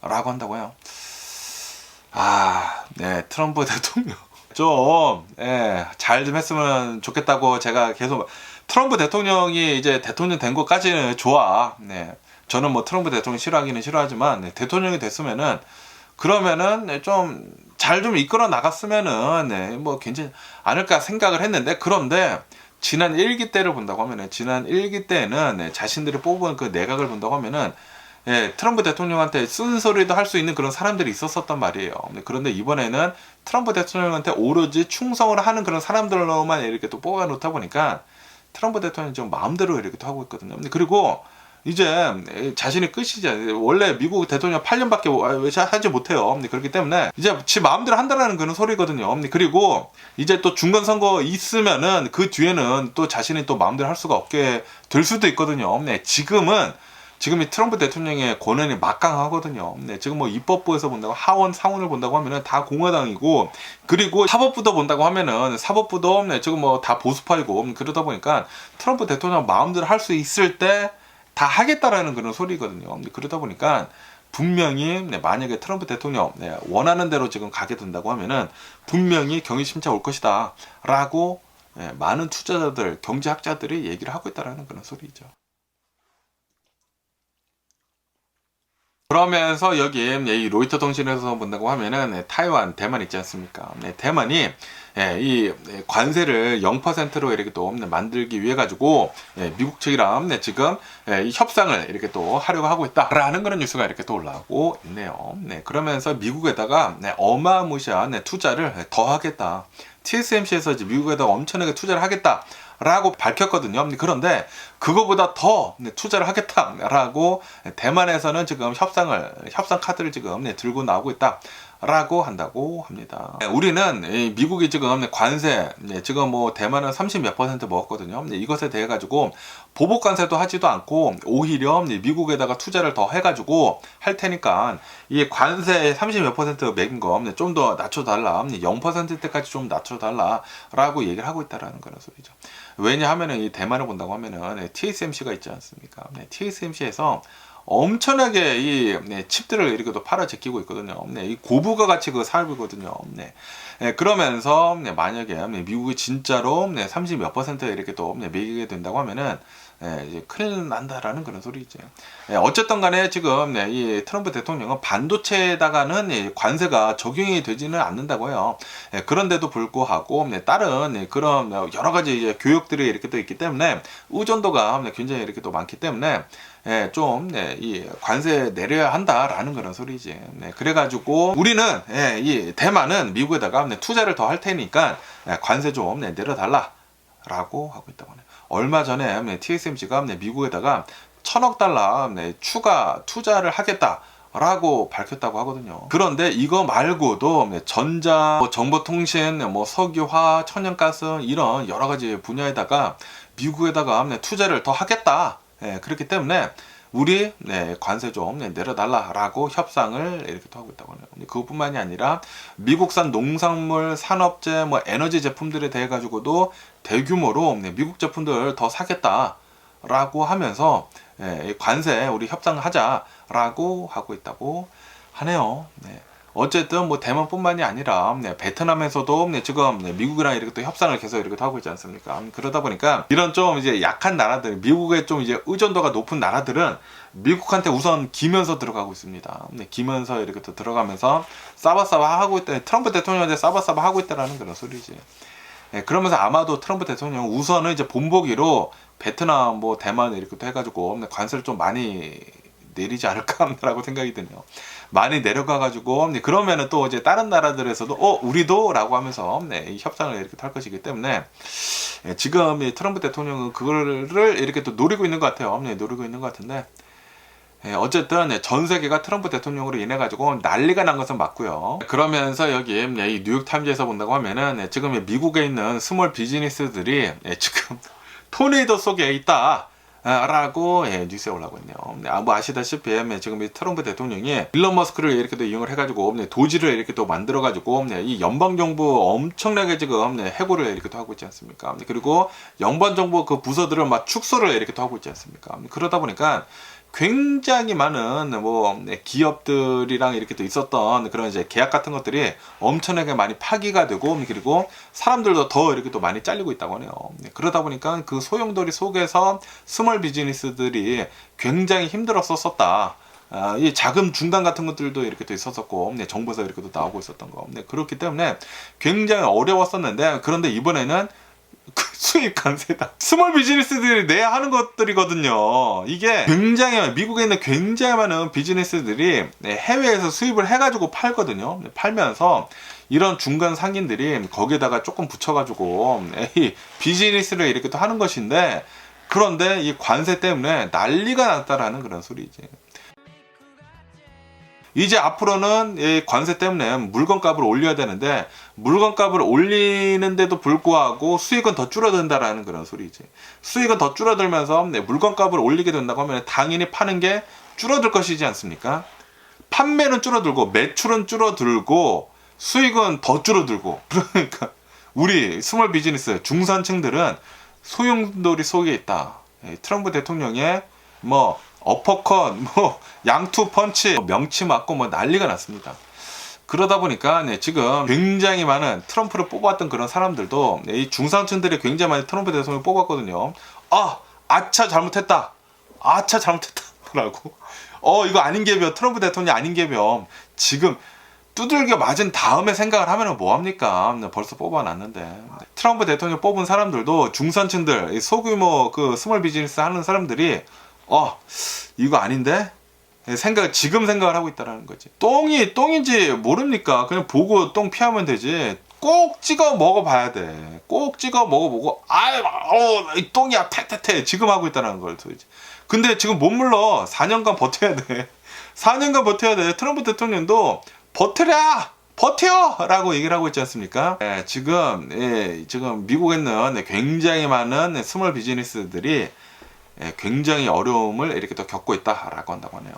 라고 한다고요. 트럼프 대통령 잘 좀 했으면 좋겠다고 제가 계속, 트럼프 대통령이 이제 대통령 된 것까지는 좋아. 저는 트럼프 대통령 싫어하기는 싫어하지만 대통령이 됐으면은 그러면은 좀 잘 좀 이끌어 나갔으면은 괜찮지 않을까 생각을 했는데, 그런데 지난 1기 때를 본다고 하면은 지난 1기 때는 자신들이 뽑은 그 내각을 본다고 하면은 트럼프 대통령한테 쓴소리도 할 수 있는 그런 사람들이 있었단 말이에요. 그런데 이번에는 트럼프 대통령한테 오로지 충성을 하는 그런 사람들로만 이렇게 또 뽑아 놓다 보니까 트럼프 대통령이 좀 마음대로 이렇게 또 하고 있거든요. 그리고 이제 자신이 끝이지. 원래 미국 대통령 8년밖에 하지 못해요. 그렇기 때문에 이제 지 마음대로 한다라는 그런 소리거든요. 그리고 이제 또 중간 선거 있으면은 그 뒤에는 또 자신이 또 마음대로 할 수가 없게 될 수도 있거든요. 지금 이 트럼프 대통령의 권한이 막강하거든요. 지금 뭐 입법부에서 본다고 하원, 상원을 본다고 하면은 다 공화당이고, 그리고 사법부도 본다고 하면은 사법부도 지금 뭐 다 보수파이고, 그러다 보니까 트럼프 대통령 마음대로 할 수 있을 때 다 하겠다라는 그런 소리거든요. 그러다 보니까 분명히 만약에 트럼프 대통령 원하는 대로 지금 가게 된다고 하면은 분명히 경기 침체 올 것이다 라고 많은 투자자들, 경제학자들이 얘기를 하고 있다라는 그런 소리죠. 그러면서 여기 이 로이터 통신에서 본다고 하면은 타이완, 대만 있지 않습니까? 대만이 이 관세를 0%로 이렇게 또 만들기 위해 가지고 미국 측이랑 지금 이 협상을 이렇게 또 하려고 하고 있다라는 그런 뉴스가 이렇게 또 올라오고 있네요. 그러면서 미국에다가 어마무시한 투자를 더 하겠다. TSMC에서 이제 미국에다가 엄청나게 투자를 하겠다. 라고 밝혔거든요. 그런데 그거보다 더 투자를 하겠다라고 대만에서는 지금 협상 카드를 지금 들고 나오고 있다. 라고 한다고 합니다. 우리는 미국이 지금 관세 지금 뭐 대만은 30 몇 % 먹었거든요. 이것에 대해 가지고 보복 관세도 하지도 않고 오히려 미국에다가 투자를 더 해가지고 할 테니까 이 관세 30 몇 % 매긴 거 좀 더 낮춰달라, 0%대까지 좀 낮춰달라라고 얘기를 하고 있다라는 그런 소리죠. 왜냐하면은 이 대만을 본다고 하면은 TSMC가 있지 않습니까? TSMC에서 엄청나게 이 칩들을 이렇게 또 팔아 제끼고 있거든요. 이 고부가 가치 그 사업이거든요. 그러면서 만약에 미국이 진짜로 30 몇 % 이렇게 또 매기게 된다고 하면은 이제 큰일 난다라는 그런 소리죠. 어쨌든 간에 지금 이 트럼프 대통령은 반도체에다가는 관세가 적용이 되지는 않는다고 해요. 그런데도 불구하고 다른 그런 여러 가지 이제 교역들이 이렇게 또 있기 때문에 의존도가 굉장히 이렇게 또 많기 때문에 이 관세 내려야 한다라는 그런 소리지. 그래가지고 우리는 이 대만은 미국에다가 투자를 더 할 테니까 관세 좀 내려달라라고 하고 있다고 하네요. 얼마 전에 TSMC가 미국에다가 1,000억 달러 추가 투자를 하겠다라고 밝혔다고 하거든요. 그런데 이거 말고도 전자, 정보통신, 석유화, 천연가스 이런 여러 가지 분야에다가 미국에다가 투자를 더 하겠다. 그렇기 때문에 우리 관세 좀 내려달라라고 협상을 이렇게 또 하고 있다고 하네요. 그것뿐만이 아니라 미국산 농산물, 산업재, 에너지 제품들에 대해 가지고도 대규모로 미국 제품들 더 사겠다라고 하면서 관세 우리 협상하자라고 하고 있다고 하네요. 어쨌든 대만뿐만이 아니라 베트남에서도 지금 미국이랑 이렇게 또 협상을 계속 이렇게 하고 있지 않습니까? 그러다 보니까 이런 좀 이제 약한 나라들, 미국의 좀 이제 의존도가 높은 나라들은 미국한테 우선 기면서 들어가고 있습니다. 기면서 이렇게 또 들어가면서 싸바싸바 하고 있다. 트럼프 대통령한테 싸바싸바 하고 있다라는 그런 소리지. 그러면서 아마도 트럼프 대통령 우선은 이제 본보기로 베트남, 대만 이렇게 또 해가지고 관세를 좀 많이 내리지 않을까라고 생각이 드네요. 많이 내려가가지고 그러면은 또 이제 다른 나라들에서도 우리도라고 하면서 이 협상을 이렇게 할 것이기 때문에 지금 이 트럼프 대통령은 그거를 이렇게 또 노리고 있는 것 같아요. 노리고 있는 것 같은데 어쨌든 전 세계가 트럼프 대통령으로 인해 가지고 난리가 난 것은 맞고요. 그러면서 여기 이 뉴욕 타임즈에서 본다고 하면은 지금 미국에 있는 스몰 비즈니스들이 지금 토네이도 속에 있다. 라고 뉴스에 올라오고 있네요. 아시다시피 지금 이 트럼프 대통령이 일론 머스크를 이렇게 또 이용을 해가지고 도지를 이렇게 또 만들어가지고 이 연방정부 엄청나게 지금 해고를 이렇게 또 하고 있지 않습니까? 그리고 연방정부 그 부서들을 막 축소를 이렇게 또 하고 있지 않습니까? 그러다 보니까 굉장히 많은 기업들이랑 이렇게 또 있었던 그런 이제 계약 같은 것들이 엄청나게 많이 파기가 되고 그리고 사람들도 더 이렇게 또 많이 잘리고 있다고 하네요. 그러다 보니까 그 소용돌이 속에서 스몰 비즈니스들이 굉장히 힘들었었다. 이 자금 중단 같은 것들도 이렇게 또 있었었고 정부에서 이렇게 또 나오고 있었던 거. 그렇기 때문에 굉장히 어려웠었는데 그런데 이번에는 수입 관세다. 스몰 비즈니스들이 내야 하는 것들이거든요. 이게 굉장히 미국에 있는 굉장히 많은 비즈니스들이 해외에서 수입을 해가지고 팔거든요. 팔면서 이런 중간 상인들이 거기에다가 조금 붙여가지고 비즈니스를 이렇게 또 하는 것인데 그런데 이 관세 때문에 난리가 났다라는 그런 소리지. 이제 앞으로는 이 관세 때문에 물건값을 올려야 되는데 물건값을 올리는데도 불구하고 수익은 더 줄어든다라는 그런 소리지. 수익은 더 줄어들면서 물건값을 올리게 된다고 하면 당연히 파는 게 줄어들 것이지 않습니까? 판매는 줄어들고 매출은 줄어들고 수익은 더 줄어들고, 그러니까 우리 스몰 비즈니스 중산층들은 소용돌이 속에 있다. 트럼프 대통령의 뭐 어퍼컷, 뭐 양투 펀치, 명치 맞고 뭐 난리가 났습니다. 그러다 보니까 지금 굉장히 많은 트럼프를 뽑았던 그런 사람들도 이 중산층들이 굉장히 많이 트럼프 대통령을 뽑았거든요. 아차 잘못했다. 아차 잘못했다라고. 이거 아닌 개변, 트럼프 대통령 아닌 개변. 지금 두들겨 맞은 다음에 생각을 하면 뭐합니까? 벌써 뽑아놨는데. 트럼프 대통령 뽑은 사람들도 중산층들, 소규모 그 스몰 비즈니스 하는 사람들이 이거 아닌데? 지금 생각을 하고 있다라는 거지. 똥인지 모릅니까? 그냥 보고 똥 피하면 되지. 꼭 찍어 먹어봐야 돼. 꼭 찍어 먹어보고, 이 똥이야, 태태태. 지금 하고 있다는 걸 소리지. 근데 지금 못 물러. 4년간 버텨야 돼. 4년간 버텨야 돼. 트럼프 대통령도 버텨! 라고 얘기를 하고 있지 않습니까? 지금 미국에 있는 굉장히 많은 스몰 비즈니스들이 굉장히 어려움을 이렇게 또 겪고 있다라고 한다고 하네요.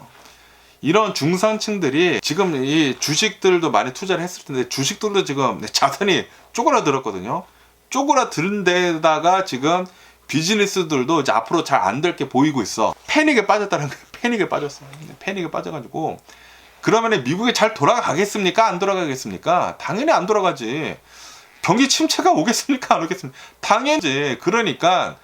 이런 중산층들이 지금 이 주식들도 많이 투자를 했을 텐데 주식들도 지금 자산이 쪼그라들었거든요. 쪼그라드는 데다가 지금 비즈니스들도 이제 앞으로 잘 안 될 게 보이고 있어. 패닉에 빠졌다는 거예요. 패닉에 빠졌어. 패닉에 빠져가지고 그러면 미국이 잘 돌아가겠습니까? 안 돌아가겠습니까? 당연히 안 돌아가지. 경기 침체가 오겠습니까? 안 오겠습니까? 당연히. 그러니까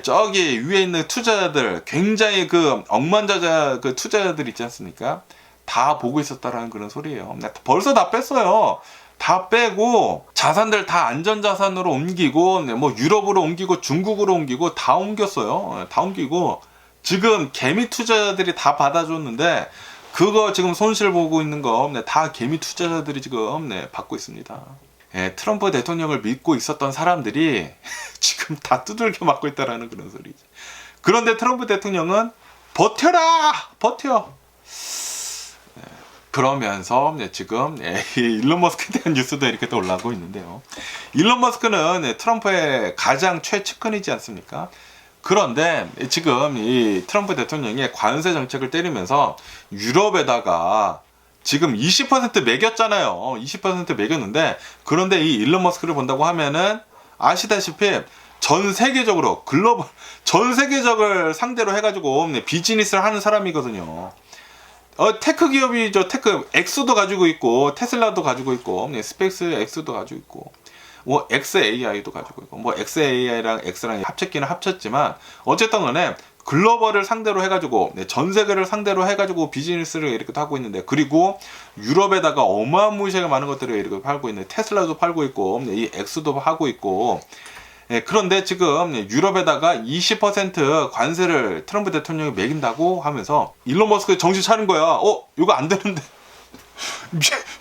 저기 위에 있는 투자자들, 굉장히 그 억만자자 그 투자자들 있지 않습니까? 다 보고 있었다라는 그런 소리예요. 벌써 다 뺐어요. 다 빼고 자산들 다 안전자산으로 옮기고 뭐 유럽으로 옮기고 중국으로 옮기고 다 옮겼어요. 다 옮기고 지금 개미 투자자들이 다 받아줬는데 그거 지금 손실 보고 있는 거 다 개미 투자자들이 지금 받고 있습니다. 트럼프 대통령을 믿고 있었던 사람들이 지금 다 두들겨 맞고 있다라는 그런 소리지. 그런데 트럼프 대통령은 버텨. 그러면서 지금 일론 머스크에 대한 뉴스도 이렇게 또 올라오고 있는데요. 일론 머스크는 트럼프의 가장 최측근이지 않습니까? 그런데 지금 이 트럼프 대통령이 관세 정책을 때리면서 유럽에다가 지금 20% 매겼잖아요. 20% 매겼는데 그런데 이 일론 머스크를 본다고 하면은 아시다시피 전 세계적으로 전 세계적을 상대로 해가지고 비즈니스를 하는 사람이거든요. 테크 기업이죠. 엑소도 가지고 있고 테슬라도 가지고 있고 스페이스 X도 가지고 있고 뭐 XAI도 가지고 있고 뭐 XAI랑 X랑 합쳤기는 합쳤지만 어쨌든 간에 글로벌을 상대로 해가지고 전 세계를 상대로 해가지고 비즈니스를 이렇게 하고 있는데 그리고 유럽에다가 어마무시하게 많은 것들을 이렇게 팔고 있는 테슬라도 팔고 있고 이 X도 하고 있고 그런데 지금 유럽에다가 20% 관세를 트럼프 대통령이 매긴다고 하면서 일론 머스크 정신 차린 거야. 이거 안 되는데.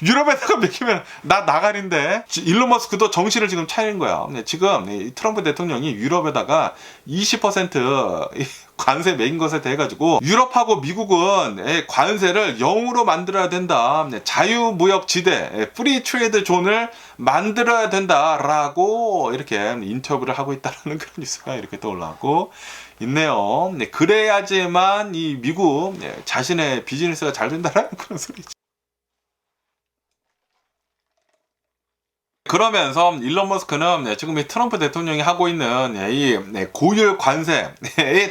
유럽에다가 매기면 나 나가린데. 일론 머스크도 정신을 지금 차린 거야. 지금 트럼프 대통령이 유럽에다가 20% 관세 매긴 것에 대해 가지고 유럽하고 미국은 관세를 0으로 만들어야 된다. 자유무역 지대, 프리 트레이드 존을 만들어야 된다라고 이렇게 인터뷰를 하고 있다는 그런 뉴스가 이렇게 또 올라오고 있네요. 그래야지만 이 미국 자신의 비즈니스가 잘 된다라는 그런 소리죠. 그러면서 일론 머스크는 지금 이 트럼프 대통령이 하고 있는 이 고율 관세에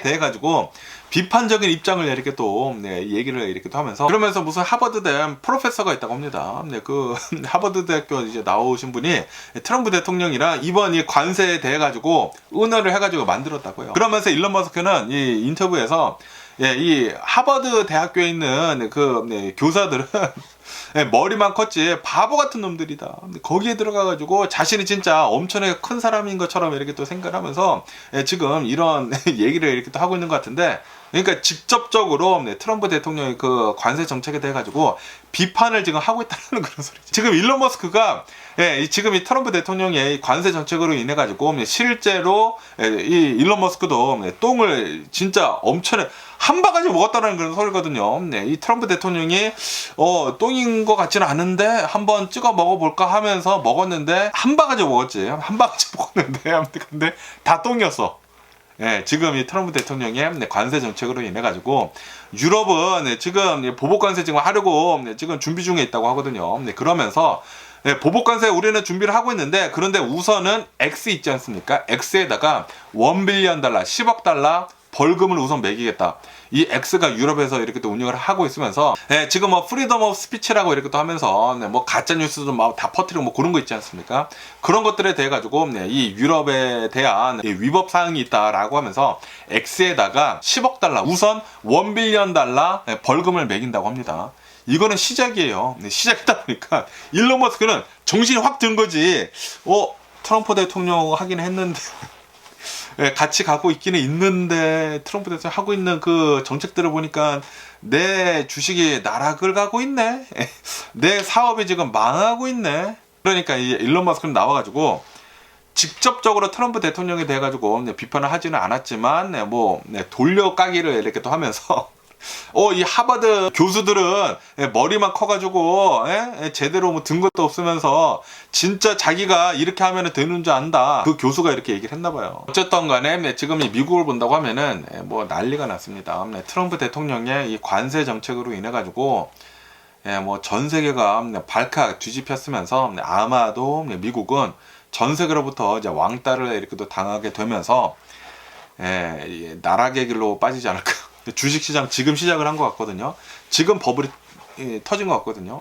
대해 가지고 비판적인 입장을 이렇게 또 얘기를 이렇게 또 하면서 그러면서 무슨 하버드대 프로페서가 있다고 합니다. 그 하버드 대학교 이제 나오신 분이 트럼프 대통령이랑 이번 이 관세에 대해 가지고 의논을 해가지고 만들었다고요. 그러면서 일론 머스크는 이 인터뷰에서 이 하버드 대학교에 있는 교사들은 머리만 컸지 바보 같은 놈들이다. 거기에 들어가가지고 자신이 진짜 엄청나게 큰 사람인 것처럼 이렇게 또 생각을 하면서 지금 이런 얘기를 이렇게 또 하고 있는 것 같은데, 그러니까 직접적으로 트럼프 대통령의 그 관세 정책에 대해 가지고 비판을 지금 하고 있다는 그런 소리죠. 지금 일론 머스크가 지금 이 트럼프 대통령의 관세 정책으로 인해 가지고 실제로 이 일론 머스크도 똥을 진짜 엄청나게 한 바가지 먹었다는 그런 소리거든요. 이 트럼프 대통령이 똥인 것 같지는 않은데 한번 찍어 먹어볼까 하면서 먹었는데 한 바가지 먹었지. 한 바가지 먹었는데 근데 다 똥이었어. 지금 이 트럼프 대통령의 관세 정책으로 인해 가지고 유럽은 지금 보복 관세 지금 하려고 지금 준비 중에 있다고 하거든요. 그러면서 보복 관세 우리는 준비를 하고 있는데, 그런데 우선은 X 있지 않습니까? X에다가 $1 빌리언 10억 달러 벌금을 우선 매기겠다. 이 X가 유럽에서 이렇게 또 운영을 하고 있으면서 지금 뭐 프리덤 오브 스피치라고 이렇게 또 하면서 뭐 가짜 뉴스도 막 다 퍼뜨리고 뭐 그런 거 있지 않습니까? 그런 것들에 대해 가지고 이 유럽에 대한 위법 사항이 있다라고 하면서 X에다가 10억 달러 우선 $1 빌리언 벌금을 매긴다고 합니다. 이거는 시작이에요. 시작이다 보니까 일론 머스크는 정신이 확 든 거지. 트럼프 대통령 하긴 했는데 같이 가고 있기는 있는데 트럼프 대통령 하고 있는 그 정책들을 보니까 내 주식이 나락을 가고 있네. 내 사업이 지금 망하고 있네. 그러니까 이 일론 머스크는 나와가지고 직접적으로 트럼프 대통령에 대해 가지고 비판을 하지는 않았지만 돌려까기를 이렇게 또 하면서 이 하버드 교수들은 머리만 커가지고 제대로 뭐 든 것도 없으면서 진짜 자기가 이렇게 하면 되는 줄 안다. 그 교수가 이렇게 얘기를 했나봐요. 어쨌든 간에 지금 이 미국을 본다고 하면은 뭐 난리가 났습니다. 트럼프 대통령의 이 관세 정책으로 인해 가지고 뭐 전 세계가 발칵 뒤집혔으면서 아마도 미국은 전 세계로부터 이제 왕따를 이렇게 또 당하게 되면서 나락의 길로 빠지지 않을까. 주식시장 지금 시작을 한 것 같거든요. 지금 버블이 터진 것 같거든요.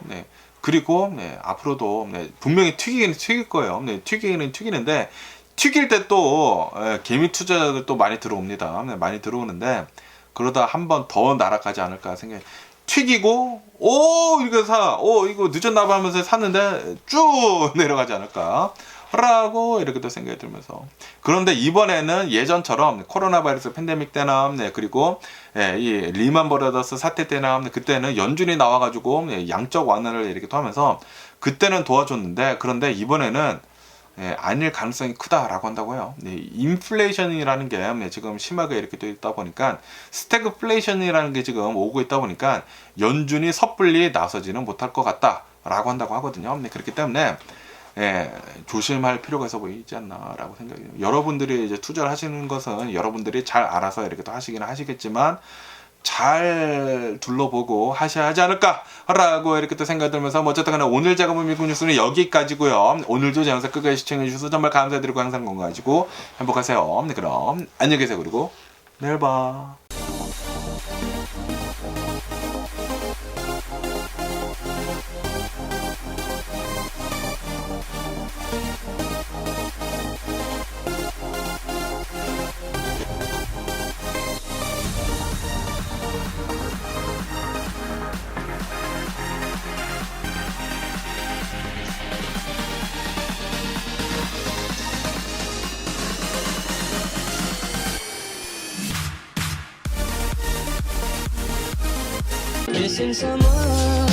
그리고 앞으로도 분명히 튀기기는 튀길 거예요. 튀기기는 튀기는데 튀길 때 또 개미 투자자들 또 많이 들어옵니다. 많이 들어오는데 그러다 한 번 더 날아가지 않을까 생각해. 튀기고 이거 늦었나 봐 하면서 샀는데 쭉 내려가지 않을까 라고 이렇게 또 생각이 들면서, 그런데 이번에는 예전처럼 코로나 바이러스 팬데믹 때나 그리고 이 리만 브라더스 사태 때나 그때는 연준이 나와가지고 양적 완화를 이렇게 또 하면서 그때는 도와줬는데, 그런데 이번에는 아닐 가능성이 크다라고 한다고요. 인플레이션이라는 게 지금 심하게 이렇게 또 있다 보니까 스태그플레이션이라는 게 지금 오고 있다 보니까 연준이 섣불리 나서지는 못할 것 같다라고 한다고 하거든요. 그렇기 때문에 조심할 필요가 있어 보이지 않나라고 생각해요. 여러분들이 이제 투자를 하시는 것은 여러분들이 잘 알아서 이렇게 또 하시기는 하시겠지만 잘 둘러보고 하셔야 하지 않을까라고 이렇게 또 생각 들면서, 어쨌든 간에 오늘 제가 본 미국 뉴스는 여기까지고요. 오늘도 제 영상 끝까지 시청해 주셔서 정말 감사드리고 항상 건강하시고 행복하세요. 그럼 안녕히 계세요. 그리고 내일 봐. Missing someone